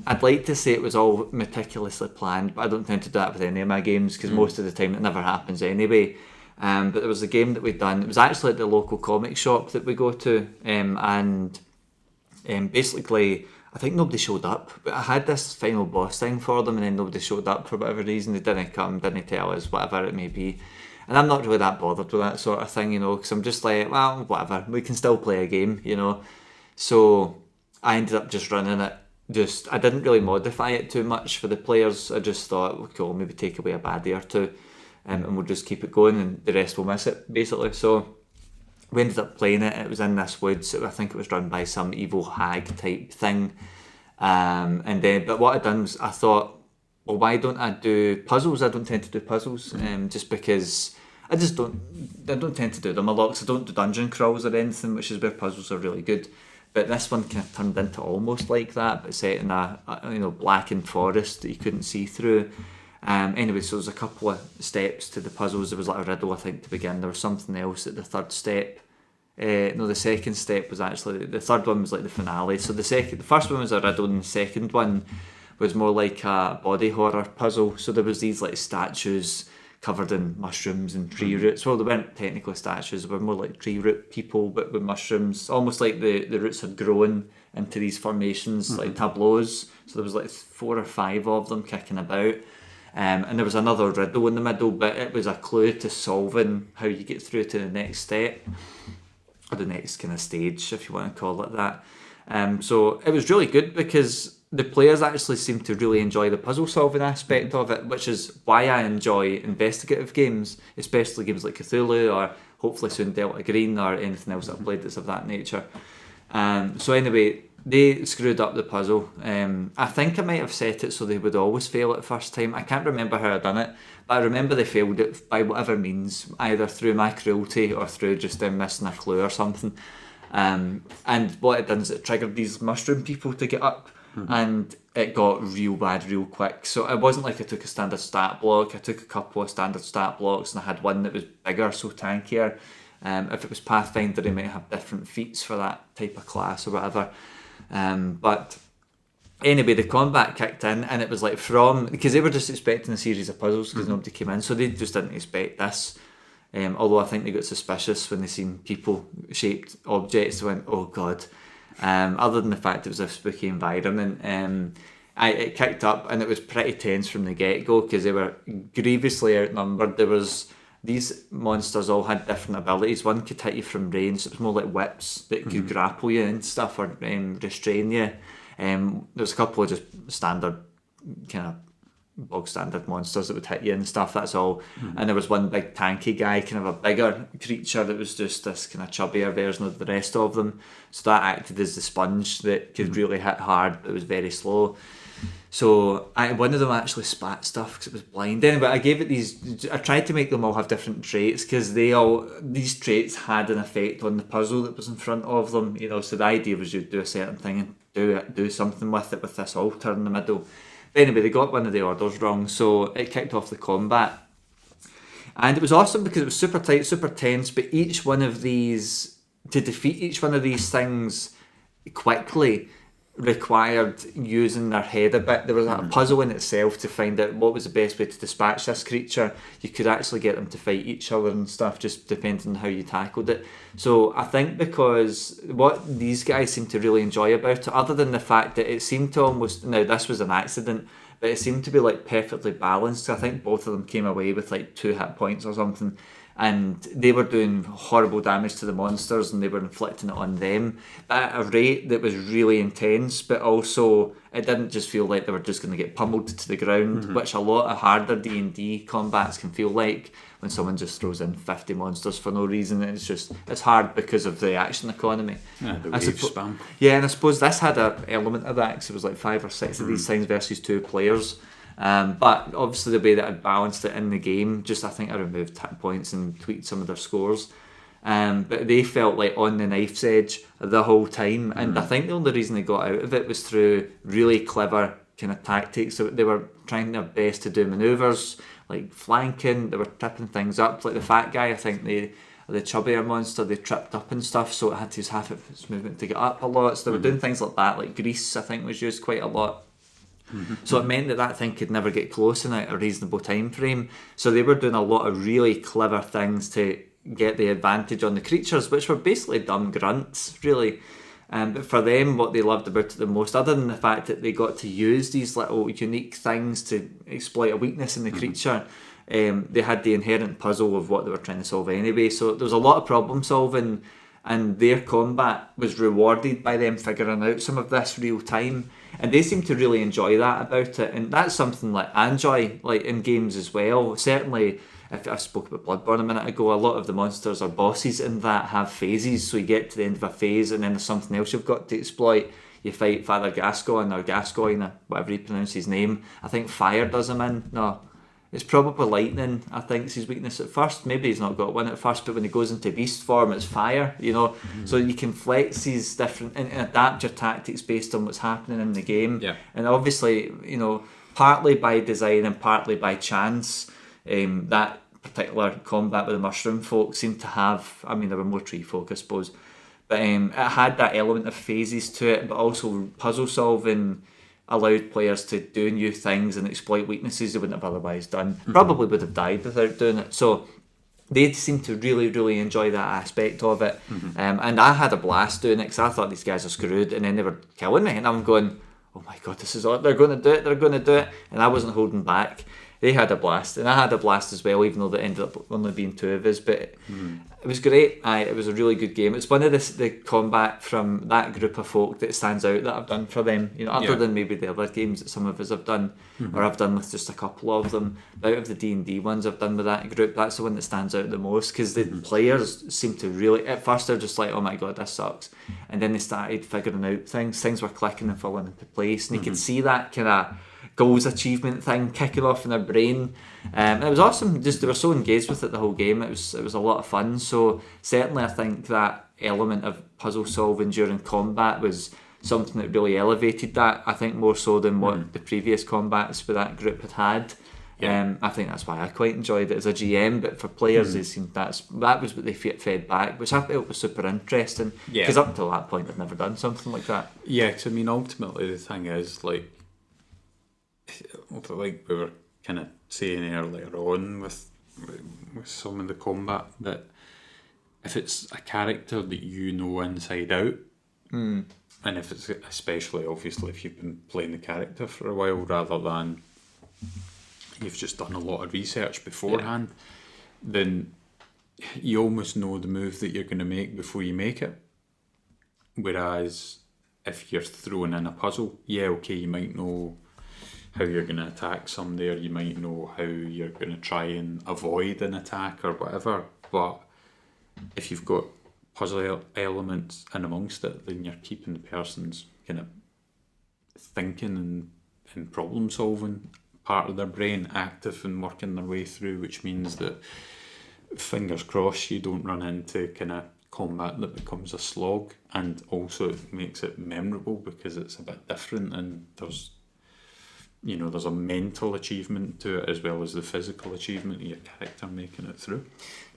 I'd like to say it was all meticulously planned, but I don't tend to do that with any of my games, because most of the time it never happens anyway. But there was a game that we'd done. It was actually at the local comic shop that we go to, and basically I think nobody showed up, but I had this final boss thing for them, and then nobody showed up for whatever reason. They didn't come, didn't tell us, whatever it may be. And I'm not really that bothered with that sort of thing, because I'm just like, well, whatever, we can still play a game, So I ended up just running it. I didn't really modify it too much for the players. I just thought, well, cool, maybe take away a baddie or two, and we'll just keep it going, and the rest will miss it, basically. So we ended up playing it. It was in this woods. I think it was run by some evil hag type thing. But what I'd done was I thought, well, why don't I do puzzles? I don't tend to do puzzles, just because I don't tend to do them a lot, because I don't do dungeon crawls or anything, which is where puzzles are really good. But this one kind of turned into almost like that, but set in a blackened forest that you couldn't see through. Anyway, so there's a couple of steps to the puzzles. There was like a riddle, I think, to begin. There was something else at the third step. The second step was actually, the third one was like the finale. So the first one was a riddle, and the second one was more like a body horror puzzle. So there was these like statues covered in mushrooms and tree roots. Well, they weren't technically statues, they were more like tree root people, but with mushrooms. Almost like the roots had grown into these formations, like tableaus. So there was like 4 or 5 of them kicking about. And there was another riddle in the middle, but it was a clue to solving how you get through to the next step, or the next kind of stage, if you want to call it that. So it was really good, because the players actually seemed to really enjoy the puzzle solving aspect of it, which is why I enjoy investigative games, especially games like Cthulhu, or hopefully soon Delta Green, or anything else I've played that's of that nature. So anyway, they screwed up the puzzle. I think I might have set it so they would always fail it first time. I can't remember how I done it, but I remember they failed it by whatever means, either through my cruelty or through just them missing a clue or something. And what it done is it triggered these mushroom people to get up, and it got real bad real quick. So it wasn't like I took a standard stat block. I took a couple of standard stat blocks, and I had one that was bigger, so tankier. If it was Pathfinder, they might have different feats for that type of class or whatever. But anyway, the combat kicked in, and it was like because they were just expecting a series of puzzles, because nobody came in, so they just didn't expect this. Although I think they got suspicious when they seen people-shaped objects. They went, oh god. Other than the fact it was a spooky environment, it kicked up, and it was pretty tense from the get-go, because they were grievously outnumbered. There was these monsters all had different abilities. One could hit you from range. So it was more like whips that could grapple you and stuff, or restrain you. There was a couple of just standard kind of bog standard monsters that would hit you and stuff, that's all. And there was one big tanky guy, kind of a bigger creature that was just this kind of chubbier version of the rest of them, so that acted as the sponge that could really hit hard, but it was very slow. So one of them actually spat stuff because it was blind. Anyway, I tried to make them all have different traits, because these traits had an effect on the puzzle that was in front of them, so the idea was you'd do a certain thing and do something with it, with this altar in the middle. Anyway, they got one of the orders wrong, so it kicked off the combat. And it was awesome because it was super tight, super tense, but to defeat each one of these things quickly, required using their head a bit. There was a puzzle in itself to find out what was the best way to dispatch this creature. You could actually get them to fight each other and stuff, just depending on how you tackled it. So I think because what these guys seem to really enjoy about it, other than the fact that it seemed to almost, now this was an accident, but it seemed to be like perfectly balanced. I think both of them came away with like 2 hit points or something, and they were doing horrible damage to the monsters and they were inflicting it on them at a rate that was really intense, but also it didn't just feel like they were just going to get pummeled to the ground, which a lot of harder D&D combats can feel like when someone just throws in 50 monsters for no reason. It's hard because of the action economy. Yeah, the wave spam. Yeah, and I suppose this had an element of that because it was like 5 or 6 of these things versus 2 players. But obviously the way that I balanced it in the game, I think I removed hit points and tweaked some of their scores. But they felt like on the knife's edge the whole time, and I think the only reason they got out of it was through really clever kind of tactics. So they were trying their best to do manoeuvres like flanking. They were tripping things up, like the fat guy. I think the chubbier monster, they tripped up and stuff, so it had to use half of its movement to get up a lot. So they were doing things like that, like grease I think was used quite a lot. So it meant that thing could never get close in a reasonable time frame. So they were doing a lot of really clever things to get the advantage on the creatures, which were basically dumb grunts, really. But for them, what they loved about it the most, other than the fact that they got to use these little unique things to exploit a weakness in the creature, they had the inherent puzzle of what they were trying to solve anyway. So there was a lot of problem solving, and their combat was rewarded by them figuring out some of this real time, and they seem to really enjoy that about it. And that's something like I enjoy, like in games as well. Certainly, if I spoke about Bloodborne a minute ago, a lot of the monsters or bosses in that have phases. So you get to the end of a phase and then there's something else you've got to exploit. You fight Father Gascoigne or Gascoigne, or whatever you pronounce his name. I think fire does him in. No, it's probably lightning, I think, is his weakness at first. Maybe he's not got one at first, but when he goes into beast form, it's fire, So you can flex these different and adapt your tactics based on what's happening in the game. Yeah. And obviously, partly by design and partly by chance, that particular combat with the mushroom folk seemed to have, there were more tree folk, I suppose, but it had that element of phases to it, but also puzzle solving allowed players to do new things and exploit weaknesses they wouldn't have otherwise done. Probably would have died without doing it. So they seem to really, really enjoy that aspect of it. And I had a blast doing it because I thought these guys are screwed, and then they were killing me, and I'm going, oh my god, this is all they're going to do it, and I wasn't holding back. They had a blast, and I had a blast as well, even though there ended up only being 2 of us. But it was great. It was a really good game. It's one of the combat from that group of folk that stands out that I've done for them. Other than maybe the other games that some of us have done, or I've done with just a couple of them. Out of the D&D ones I've done with that group, that's the one that stands out the most, because the players seem to really, at first they're just like, oh my god, this sucks, and then they started figuring out things were clicking and falling into place, and you could see that kind of goals achievement thing kicking off in their brain. It was awesome. Just they were so engaged with it the whole game. It was a lot of fun. So certainly I think that element of puzzle solving during combat was something that really elevated that. I think more so than what the previous combats with that group had. I think that's why I quite enjoyed it as a GM, but for players they seemed that was what they fed back, which I felt was super interesting, because up until that point I'd never done something like that. Ultimately the thing is, like we were kind of saying earlier on with some of the combat, that if it's a character that you know inside out, and if it's especially obviously if you've been playing the character for a while rather than you've just done a lot of research beforehand, then you almost know the move that you're going to make before you make it. Whereas if you're throwing in a puzzle, you might know how you're going to attack somebody, or you might know how you're going to try and avoid an attack or whatever, but if you've got puzzle elements in amongst it, then you're keeping the person's kind of thinking and problem solving part of their brain active and working their way through, which means that, fingers crossed, you don't run into kind of combat that becomes a slog, and also it makes it memorable because it's a bit different, and there's a mental achievement to it as well as the physical achievement of your character making it through.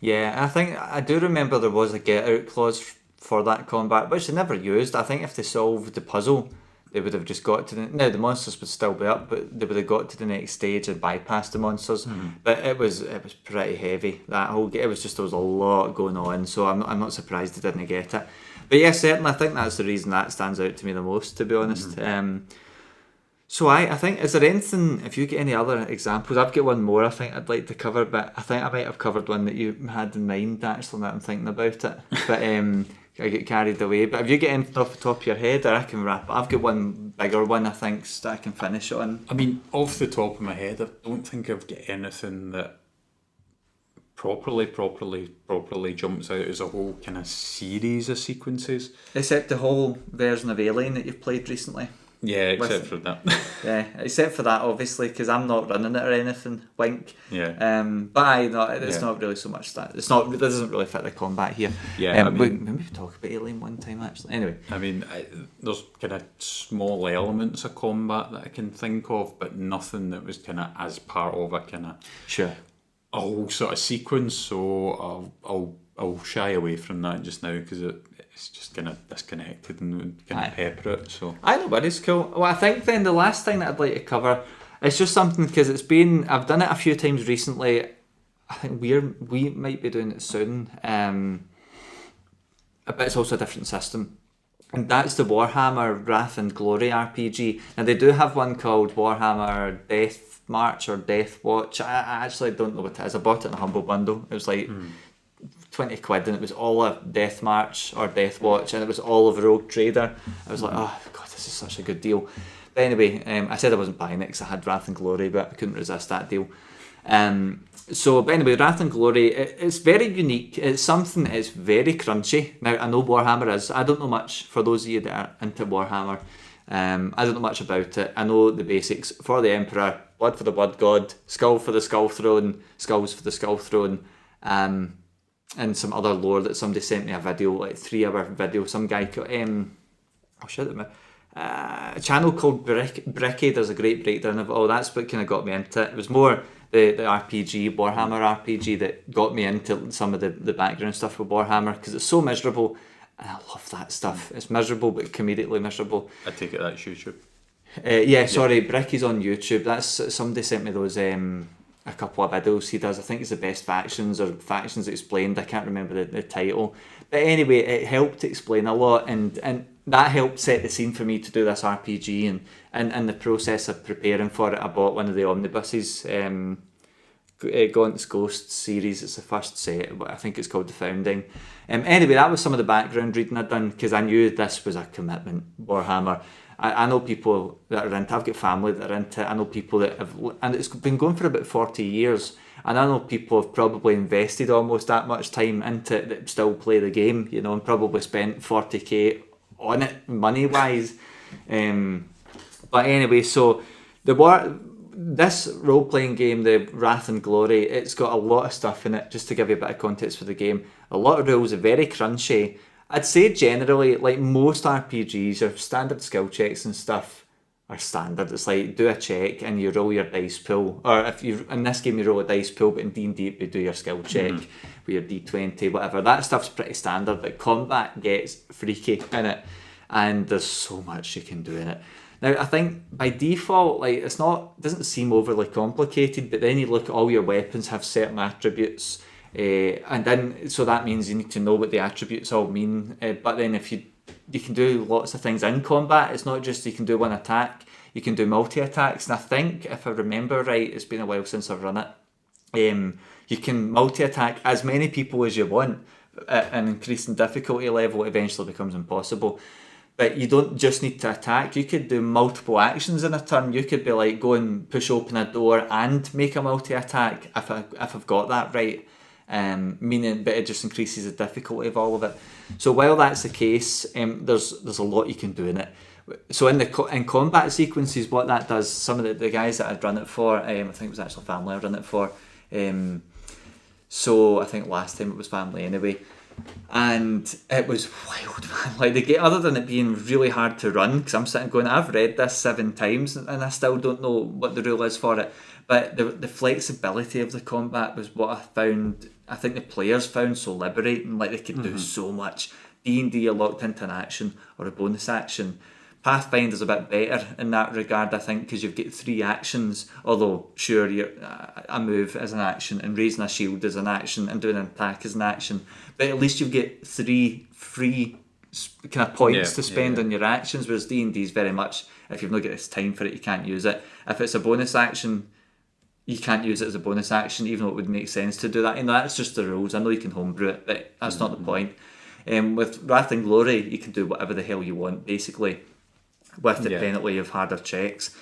Yeah, I think I do remember there was a get out clause for that combat, which they never used. I think if they solved the puzzle, they would have just got to the monsters would still be up, but they would have got to the next stage and bypassed the monsters. But it was pretty heavy, that whole game. It was just, there was a lot going on, so I'm not surprised they didn't get it. But yeah, certainly I think that's the reason that stands out to me the most, to be honest. So I think, is there anything, if you get any other examples, I've got one more I think I'd like to cover, but I think I might have covered one that you had in mind, actually, now that I'm thinking about it. But I get carried away. But if you get anything off the top of your head, or I can wrap, I've got one bigger one I think that I can finish on. I mean, off the top of my head, I don't think I've got anything that properly jumps out as a whole kind of series of sequences. Except the whole version of Alien that you've played recently. Yeah, except for that. Yeah, except for that, obviously, because I'm not running it or anything. Wink. Yeah. But it's not really so much that. It doesn't really fit the combat here. Yeah. Maybe we talk about Alien one time, actually. Anyway. I mean, there's kind of small elements of combat that I can think of, but nothing that was kind of as part of a kind of a whole sort of sequence. So I'll shy away from that just now because it's just kind of disconnected and kind of pepper it. So I know, but it's cool. Well, I think then the last thing that I'd like to cover, it's just something because I've done it a few times recently. I think we might be doing it soon. But it's also a different system, and that's the Warhammer Wrath and Glory RPG. Now they do have one called Warhammer Death March or Death Watch. I actually don't know what it is. I bought it in a Humble Bundle. It was like 20 quid, and it was all of Death March or Death Watch, and it was all of Rogue Trader. I was like, oh god, this is such a good deal. But anyway, I said I wasn't buying it because I had Wrath and Glory, but I couldn't resist that deal. But anyway, Wrath and Glory, it's very unique. It's something that's very crunchy. Now, I know Warhammer is. I don't know much, for those of you that are into Warhammer. I don't know much about it. I know the basics. For the Emperor, blood for the Blood God, skull for the Skull Throne, skulls for the Skull Throne, and some other lore that somebody sent me a video, like 3-hour video. Some guy called, I'll shout it, a channel called Bricky does a great breakdown of all. That's what kind of got me into it. It was more the RPG, Warhammer RPG, that got me into some of the background stuff with Warhammer, because it's so miserable, and I love that stuff. It's miserable, but comedically miserable. I take it that's YouTube. Bricky's on YouTube. That's somebody sent me those a couple of videos he does. I think it's the best factions or factions explained. I can't remember the title, but anyway, it helped explain a lot, and that helped set the scene for me to do this RPG. And in the process of preparing for it, I bought one of the omnibuses, Gaunt's Ghost series. It's the first set, but I think it's called The Founding. Anyway, that was some of the background reading I'd done, because I knew this was a commitment, Warhammer. I know people that are into it. I've got family that are into it. I know people that have, and it's been going for about 40 years, and I know people have probably invested almost that much time into it that still play the game, and probably spent 40k on it money wise. But anyway, so this role-playing game, the Wrath and Glory, it's got a lot of stuff in it. Just to give you a bit of context for the game, a lot of rules are very crunchy. I'd say generally, like most RPGs, your standard skill checks and stuff are standard. It's like, do a check and you roll your dice pool. Or if you, in this game, you roll a dice pool, but in D&D, you do your skill check with your D20, whatever. That stuff's pretty standard, but combat gets freaky in it, and there's so much you can do in it. Now, I think by default, like, it doesn't seem overly complicated, but then you look at all your weapons have certain attributes. And then, so that means you need to know what the attributes all mean. But then if you can do lots of things in combat. It's not just you can do one attack. You can do multi-attacks. And I think, if I remember right, it's been a while since I've run it. You can multi-attack as many people as you want. An increasing difficulty level eventually becomes impossible. But you don't just need to attack. You could do multiple actions in a turn. You could be like, go and push open a door and make a multi-attack if I've got that right. But it just increases the difficulty of all of it. So while that's the case, there's a lot you can do in it. So in combat sequences, what that does, some of the guys that I'd run it for, I think it was actually family I'd run it for. So I think last time it was family anyway. And it was wild, man. Like, the game, other than it being really hard to run, because I'm sitting going, I've read this 7 times and I still don't know what the rule is for it. But the flexibility of the combat was what I found. I think the players found so liberating. Like, they could do so much. D&D, you're locked into an action or a bonus action. Pathfinder's a bit better in that regard, I think, because you've got 3 actions, although sure, a move is an action, and raising a shield is an action, and doing an attack is an action, but at least you've got 3 free kind of points to spend on your actions, whereas D&D is very much, if you've not got this time for it, you can't use it. If it's a bonus action, you can't use it as a bonus action, even though it would make sense to do that. That's just the rules. I know you can homebrew it, but that's not the point. With Wrath and Glory, you can do whatever the hell you want, basically, with the penalty of harder checks.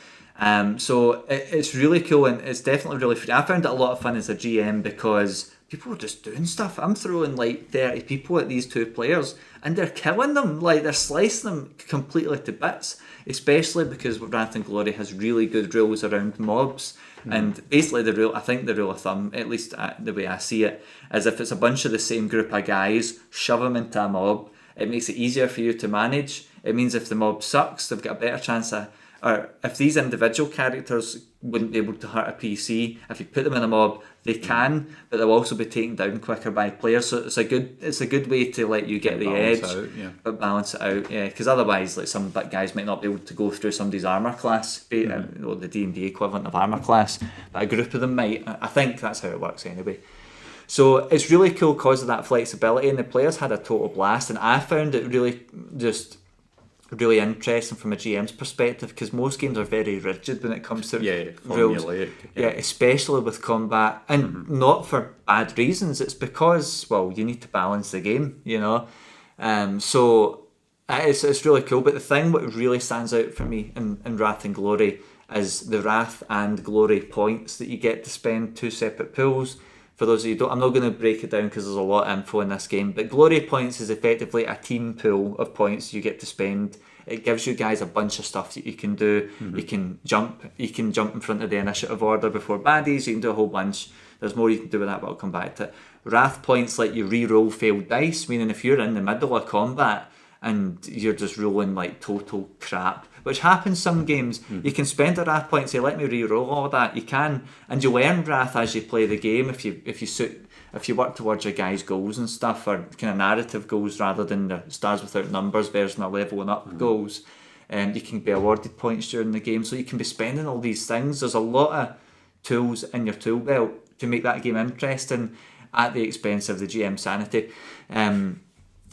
So it's really cool, and it's definitely really free. I found it a lot of fun as a GM because people were just doing stuff. I'm throwing like 30 people at these 2 players, and they're killing them. Like, they're slicing them completely to bits, especially because Wrath and Glory has really good rules around mobs. And basically I think the rule of thumb, at least the way I see it, is if it's a bunch of the same group of guys, shove them into a mob, it makes it easier for you to manage. It means if the mob sucks, they've got a better chance of, or if these individual characters wouldn't be able to hurt a PC, if you put them in a mob, they can, but they'll also be taken down quicker by players. So it's a good way to let you get the edge, but balance it out. Yeah, because otherwise, like, some guys might not be able to go through somebody's armor class, or the D&D equivalent of armor class, but a group of them might. I think that's how it works anyway. So it's really cool because of that flexibility, and the players had a total blast, and I found it really interesting from a GM's perspective, because most games are very rigid when it comes to rules. Especially with combat, and not for bad reasons. It's because, well, you need to balance the game, so it's really cool. But the thing what really stands out for me in Wrath and Glory is the Wrath and Glory points that you get to spend, 2 separate pools. For those of you who don't, I'm not going to break it down because there's a lot of info in this game, but Glory points is effectively a team pool of points you get to spend. It gives you guys a bunch of stuff that you can do. You can jump in front of the initiative order before baddies, you can do a whole bunch. There's more you can do with that, but I'll come back to it. Wrath points let you re-roll failed dice, meaning if you're in the middle of combat and you're just rolling like total crap, which happens some games, you can spend a Wrath point and say, let me re-roll all that. You can, and you'll earn Wrath as you play the game if you work towards your guys' goals and stuff, or kind of narrative goals rather than the stars without numbers version of leveling up goals. You can be awarded points during the game, so you can be spending all these things. There's a lot of tools in your tool belt to make that game interesting at the expense of the GM sanity.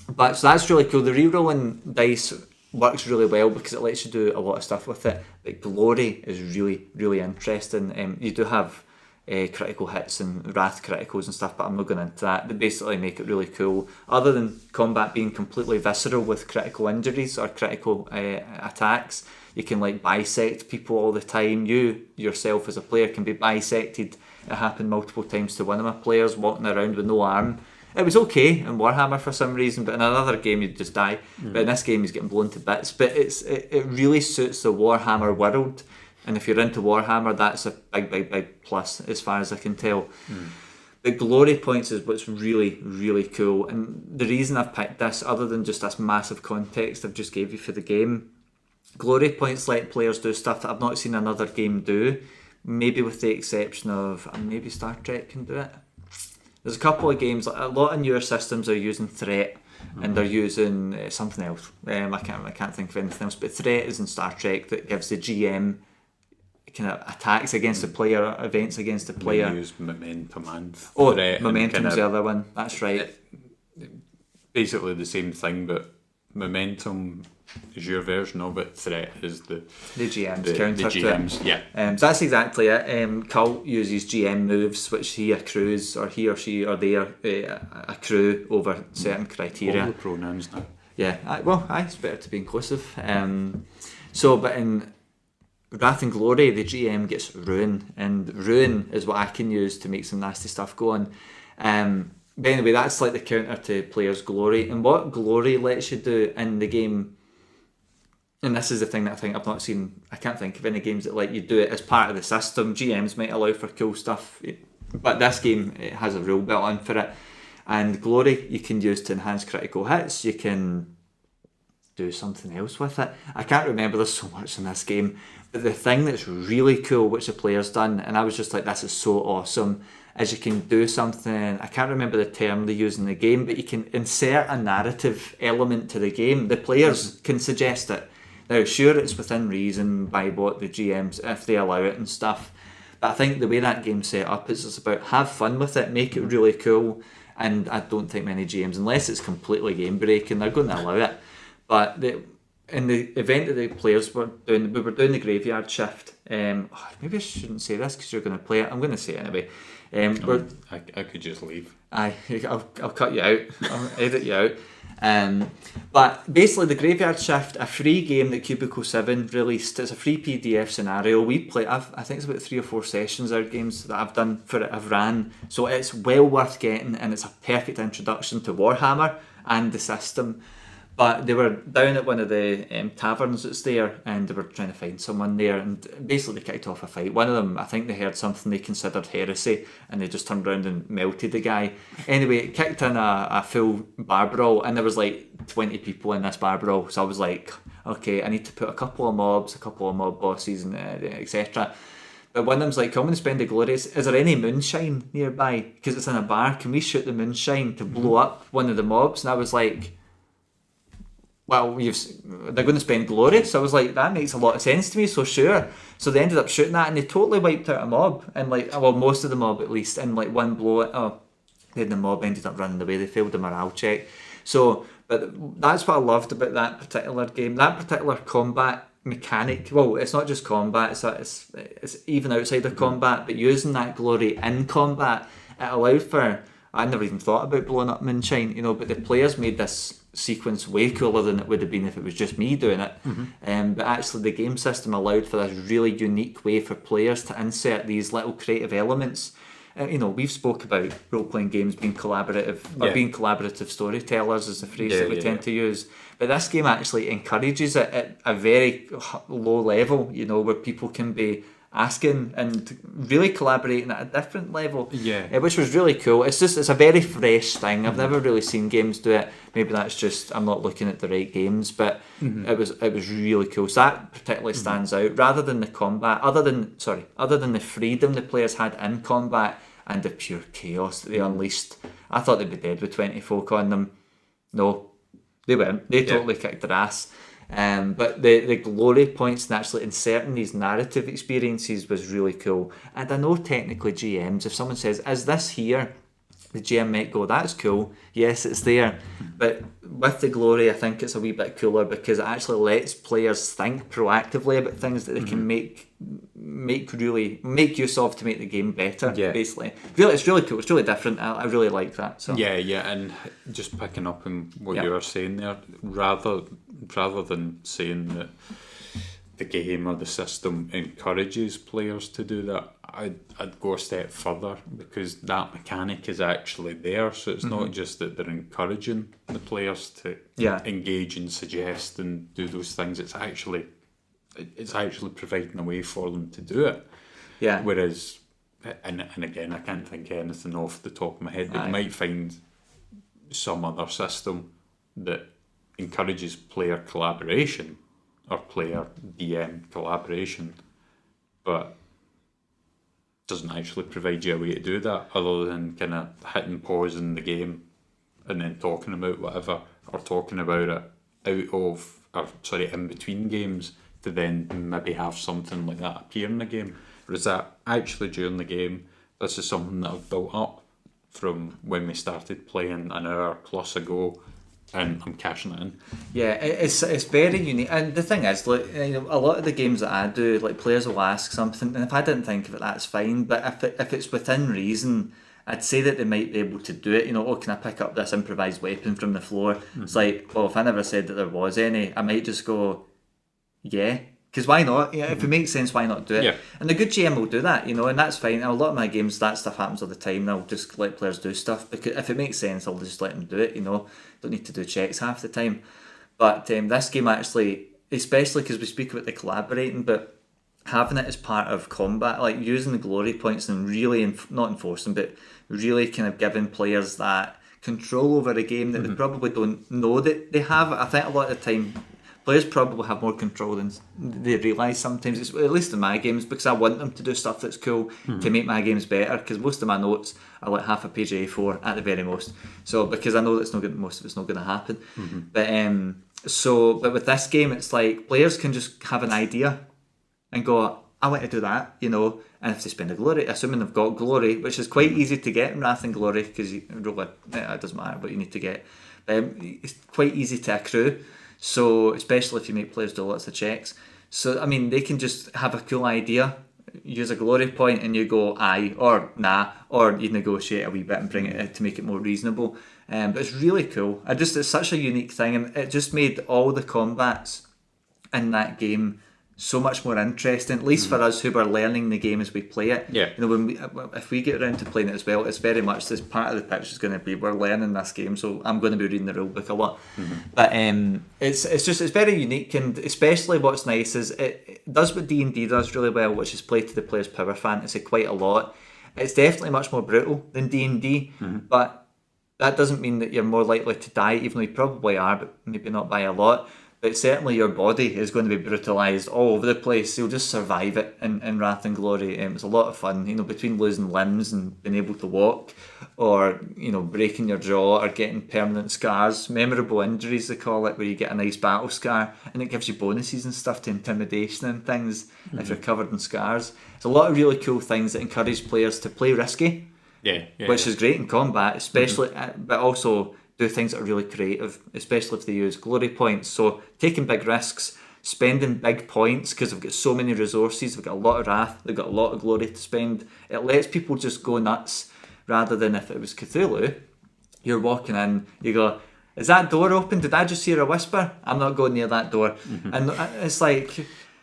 But so that's really cool. The re-rolling dice works really well because it lets you do a lot of stuff with it. But Glory is really, really interesting. You do have critical hits and Wrath criticals and stuff, but I'm not going into that. They basically make it really cool. Other than combat being completely visceral with critical injuries or critical attacks, you can like bisect people all the time. You yourself as a player can be bisected. It happened multiple times to one of my players walking around with no arm. It was okay in Warhammer for some reason, but in another game you'd just die. But in this game he's getting blown to bits. But it really suits the Warhammer world, and if you're into Warhammer, that's a big plus as far as I can tell. The Glory points is what's really, really cool, and the reason I've picked this, other than just this massive context I've just gave you for the game, Glory points let players do stuff that I've not seen another game do, maybe with the exception of maybe Star Trek can do it. There's a couple of games, a lot of newer systems are using Threat, and they're using something else. I can't think of anything else, but Threat is in Star Trek that gives the GM kind of attacks against the player, events against the player. We use Momentum and Threat. Momentum's the other one, that's right. Basically the same thing, but Momentum is your version of it. Threat is the GM's counter the GM's, to it. So that's exactly it. Cult uses GM moves which he accrues, or he or she or they accrue over certain criteria. All the pronouns now. Yeah, it's better to be inclusive. But in Wrath and Glory, the GM gets Ruin, and Ruin is what I can use to make some nasty stuff go on. But anyway, that's like the counter to players' Glory, and what Glory lets you do in the game. And this is the thing that I think I've not seen. I can't think of any games that let you do it as part of the system. GMs might allow for cool stuff, but this game, it has a rule built in for it. And Glory you can use to enhance critical hits. You can do something else with it. I can't remember, there's so much in this game. But the thing that's really cool, which the player's done, and I was just like, this is so awesome, is you can do something, I can't remember the term they use in the game, but you can insert a narrative element to the game. The players can suggest it. Now, sure, it's within reason by what the GMs, if they allow it and stuff. But I think the way that game's set up is it's about have fun with it, make it really cool. And I don't think many GMs, unless it's completely game breaking, they're going to allow it. But in the event that the players were doing, we were doing the graveyard shift. Maybe I shouldn't say this because you're going to play it. I'm going to say it anyway. I could just leave. I'll cut you out. I'll edit you out. But basically, the Graveyard Shift, a free game that Cubicle 7 released. It's a free PDF scenario. We play. I think it's about 3 or 4 sessions out games that I've done for it. I've ran, so it's well worth getting, and it's a perfect introduction to Warhammer and the system. But they were down at one of the taverns that's there, and they were trying to find someone there, and basically they kicked off a fight. One of them, I think they heard something they considered heresy, and they just turned around and melted the guy. Anyway, it kicked in a full bar brawl, and there was like 20 people in this bar brawl, so I was like, okay, I need to put a couple of mob bosses, and etc. But one of them's like, come and spend the glories. Is there any moonshine nearby? Because it's in a bar, can we shoot the moonshine to blow up one of the mobs? And I was like, well, they're going to spend glory. So I was like, that makes a lot of sense to me, so sure. So they ended up shooting that, and they totally wiped out a mob, and most of the mob at least, in like one blow. Then the mob ended up running away. They failed the morale check. So, but that's what I loved about that particular game. That particular combat mechanic, well, it's not just combat, it's even outside of combat, but using that glory in combat, it allowed for, I never even thought about blowing up moonshine, but the players made this sequence way cooler than it would have been if it was just me doing it. But actually the game system allowed for this really unique way for players to insert these little creative elements. We've spoke about role-playing games being collaborative, or being collaborative storytellers is the phrase that we tend to use. But this game actually encourages it at a very low level, where people can be asking and really collaborating at a different level, which was really cool. It's a very fresh thing. I've never really seen games do it. Maybe that's just I'm not looking at the right games, but it was really cool. So that particularly stands out, rather than the combat, other than the freedom the players had in combat and the pure chaos that they unleashed. I thought they'd be dead with 20 folk on them. No, they weren't. They totally kicked their ass. But the glory points and actually inserting these narrative experiences was really cool. And I know technically GMs, if someone says, is this here? The GM might go, that's cool. Yes, it's there. But with the glory, I think it's a wee bit cooler because it actually lets players think proactively about things that they can make use of to make the game better, basically. Really, it's really cool. It's really different. I really like that. So. Yeah, and just picking up on what you were saying there, rather than saying that the game or the system encourages players to do that, I'd go a step further, because that mechanic is actually there. So it's not just that they're encouraging the players to engage and suggest and do those things. It's actually providing a way for them to do it. Yeah. Whereas, and again, I can't think of anything off the top of my head, but you might find some other system that encourages player collaboration or player DM collaboration, but doesn't actually provide you a way to do that other than kind of hitting pause in the game and then talking about whatever, or talking about it in between games to then maybe have something like that appear in the game. Or is that actually during the game? This is something that I've built up from when we started playing an hour plus ago, and I'm cashing it in. Yeah, it's very unique. And the thing is, like, a lot of the games that I do, like, players will ask something, and if I didn't think of it, that's fine. But if it's within reason, I'd say that they might be able to do it. Can I pick up this improvised weapon from the floor? It's like, well, if I never said that there was any, I might just go, yeah. Because why not? If it makes sense, why not do it? Yeah. And the good GM will do that, and that's fine. A lot of my games, that stuff happens all the time, and I'll just let players do stuff, because if it makes sense, I'll just let them do it, Don't need to do checks half the time. But this game actually, especially because we speak about the collaborating, but having it as part of combat, like using the glory points and really, not enforcing, but really kind of giving players that control over a game that they probably don't know that they have. I think a lot of the time, players probably have more control than they realise sometimes. It's, at least in my games, because I want them to do stuff that's cool to make my games better, because most of my notes are like half a page of A4 at the very most. So because I know that's not good, most of it's not going to happen. But with this game, it's like players can just have an idea and go, I want to do that, you know. And if they spend a glory, assuming they've got glory, which is quite easy to get in Wrath and Glory, because it doesn't matter what you need to get. It's quite easy to accrue. So especially if you make players do lots of checks. So I mean, they can just have a cool idea, use a glory point, and you go aye or nah, or you negotiate a wee bit and bring it out to make it more reasonable. But it's really cool. It's such a unique thing, and it just made all the combats in that game so much more interesting, at least for us who were learning the game as we play it. Yeah. You know, if we get around to playing it as well, it's very much this part of the pitch is going to be we're learning this game, so I'm going to be reading the rule book a lot. But it's very unique, and especially what's nice is it does what D&D does really well, which is play to the player's power fantasy quite a lot. It's definitely much more brutal than D&D, but that doesn't mean that you're more likely to die, even though you probably are, but maybe not by a lot. But certainly your body is going to be brutalised all over the place. You'll just survive it in Wrath and Glory. It's a lot of fun, you know, between losing limbs and being able to walk, or, you know, breaking your jaw or getting permanent scars. Memorable injuries, they call it, where you get a nice battle scar, and it gives you bonuses and stuff to intimidation and things if you're covered in scars. It's a lot of really cool things that encourage players to play risky, which is great in combat, especially, but also do things that are really creative, especially if they use glory points. So taking big risks, spending big points, because they've got so many resources, they've got a lot of wrath, they've got a lot of glory to spend. It lets people just go nuts, rather than if it was Cthulhu, you're walking in, you go, is that door open? Did I just hear a whisper? I'm not going near that door. And it's like,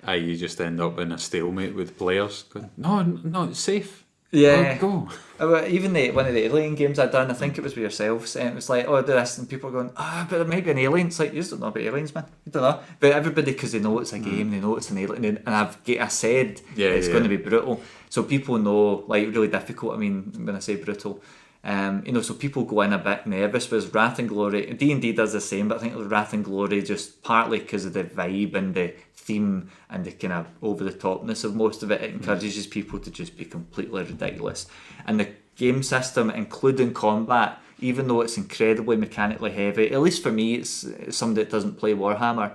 you just end up in a stalemate with players going, no, it's safe. Yeah. Go. Even one of the alien games I'd done, I think it was with yourselves, and it was like, do this, and people are going, but there might be an alien. It's like, you just don't know about aliens, man. You don't know. But everybody, because they know it's a game, they know it's an alien, and I said it's going to be brutal. So people know, like, really difficult. I mean, when I say brutal, you know, so people go in a bit nervous. Whereas Wrath and Glory, D&D does the same, but I think Wrath and Glory, just partly because of the vibe and the theme and the kind of over the topness of most of it, it encourages people to just be completely ridiculous. And the game system, including combat, even though it's incredibly mechanically heavy, at least for me, it's somebody that doesn't play Warhammer,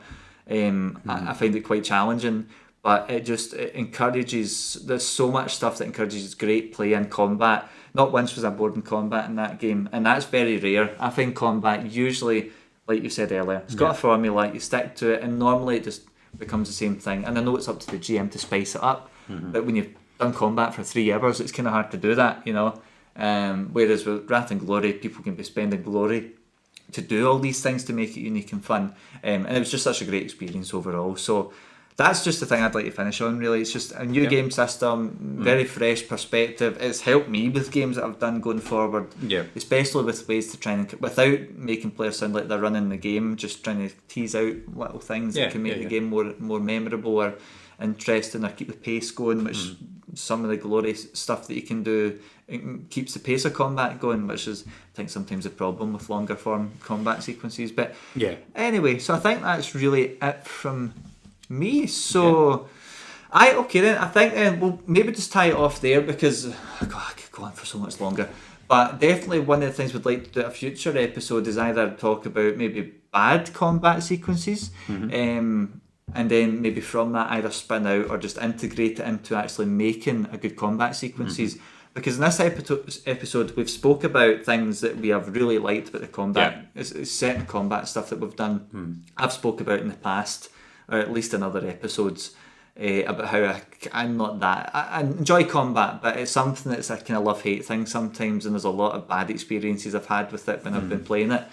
I find it quite challenging. But it encourages, there's so much stuff that encourages great play and combat. Not once was I bored in combat in that game, and that's very rare. I find combat usually, like you said earlier, it's got a formula, you stick to it, and normally it just becomes the same thing. And I know it's up to the GM to spice it up, but when you've done combat for 3 hours, it's kind of hard to do that, you know. Whereas with Wrath and Glory, people can be spending glory to do all these things to make it unique and fun. And it was just such a great experience overall. So that's just the thing I'd like to finish on, really. It's just a new game system, very fresh perspective. It's helped me with games that I've done going forward, especially with ways to try and, without making players sound like they're running the game, just trying to tease out little things that can make the game more memorable or interesting, or keep the pace going, which some of the glory stuff that you can do, it keeps the pace of combat going, which is, I think, sometimes a problem with longer form combat sequences. But anyway, so I think that's really it from me. So I think we'll maybe just tie it off there, because I could go on for so much longer. But definitely one of the things we'd like to do a future episode is either talk about maybe bad combat sequences, and then maybe from that either spin out or just integrate it into actually making a good combat sequences. Because in this episode we've spoke about things that we have really liked about the combat. It's certain combat stuff that we've done. I've spoke about in the past, or at least in other episodes, about how I'm not that. I enjoy combat, but it's something that's a kind of love-hate thing sometimes, and there's a lot of bad experiences I've had with it when I've been playing it.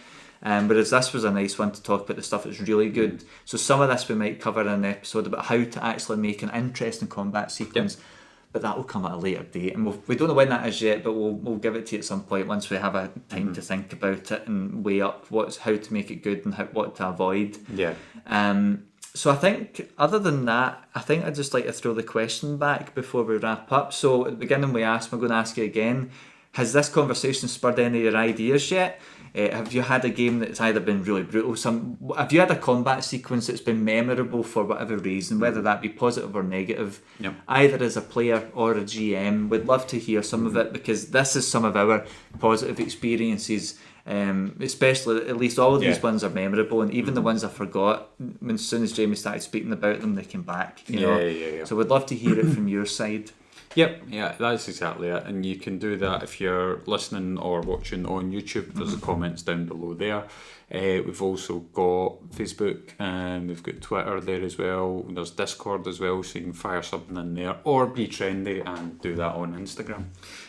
Whereas this was a nice one to talk about the stuff that's really good. So some of this we might cover in an episode about how to actually make an interesting combat sequence. But that will come at a later date, and we don't know when that is yet, but we'll give it to you at some point once we have a time to think about it and weigh up how to make it good and what to avoid. So I think, other than that, I think I'd just like to throw the question back before we wrap up. So at the beginning we asked, we're going to ask you again, has this conversation spurred any of your ideas yet? Have you had a game that's either been really brutal? Have you had a combat sequence that's been memorable for whatever reason, whether that be positive or negative, either as a player or a GM? We'd love to hear some of it, because this is some of our positive experiences. Especially, at least all of these ones are memorable, and even the ones I forgot, as soon as Jamie started speaking about them, they came back. You know? So we'd love to hear it from your side. Yep, yeah, that's exactly it. And you can do that if you're listening or watching on YouTube. There's the comments down below there. We've also got Facebook, and we've got Twitter there as well. There's Discord as well, so you can fire something in there, or be trendy and do that on Instagram.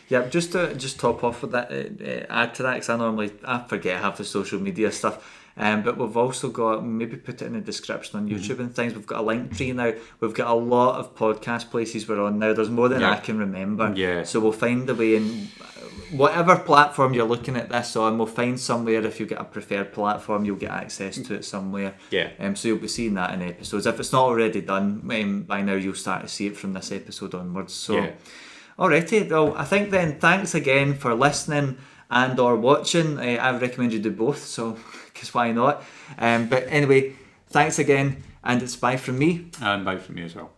Yeah, just to top off with that, add to that, because I forget half the social media stuff. But we've also got, maybe put it in the description on YouTube and things, we've got a link tree now. We've got a lot of podcast places we're on now. There's more than I can remember. So we'll find a way, in whatever platform you're looking at this on, we'll find somewhere. If you get a preferred platform, you'll get access to it somewhere. So you'll be seeing that in episodes. If it's not already done, by now you'll start to see it from this episode onwards. So alrighty, well, I think then, thanks again for listening and or watching. I would recommend you do both, so because why not? But anyway, thanks again, and it's bye from me. And bye from me as well.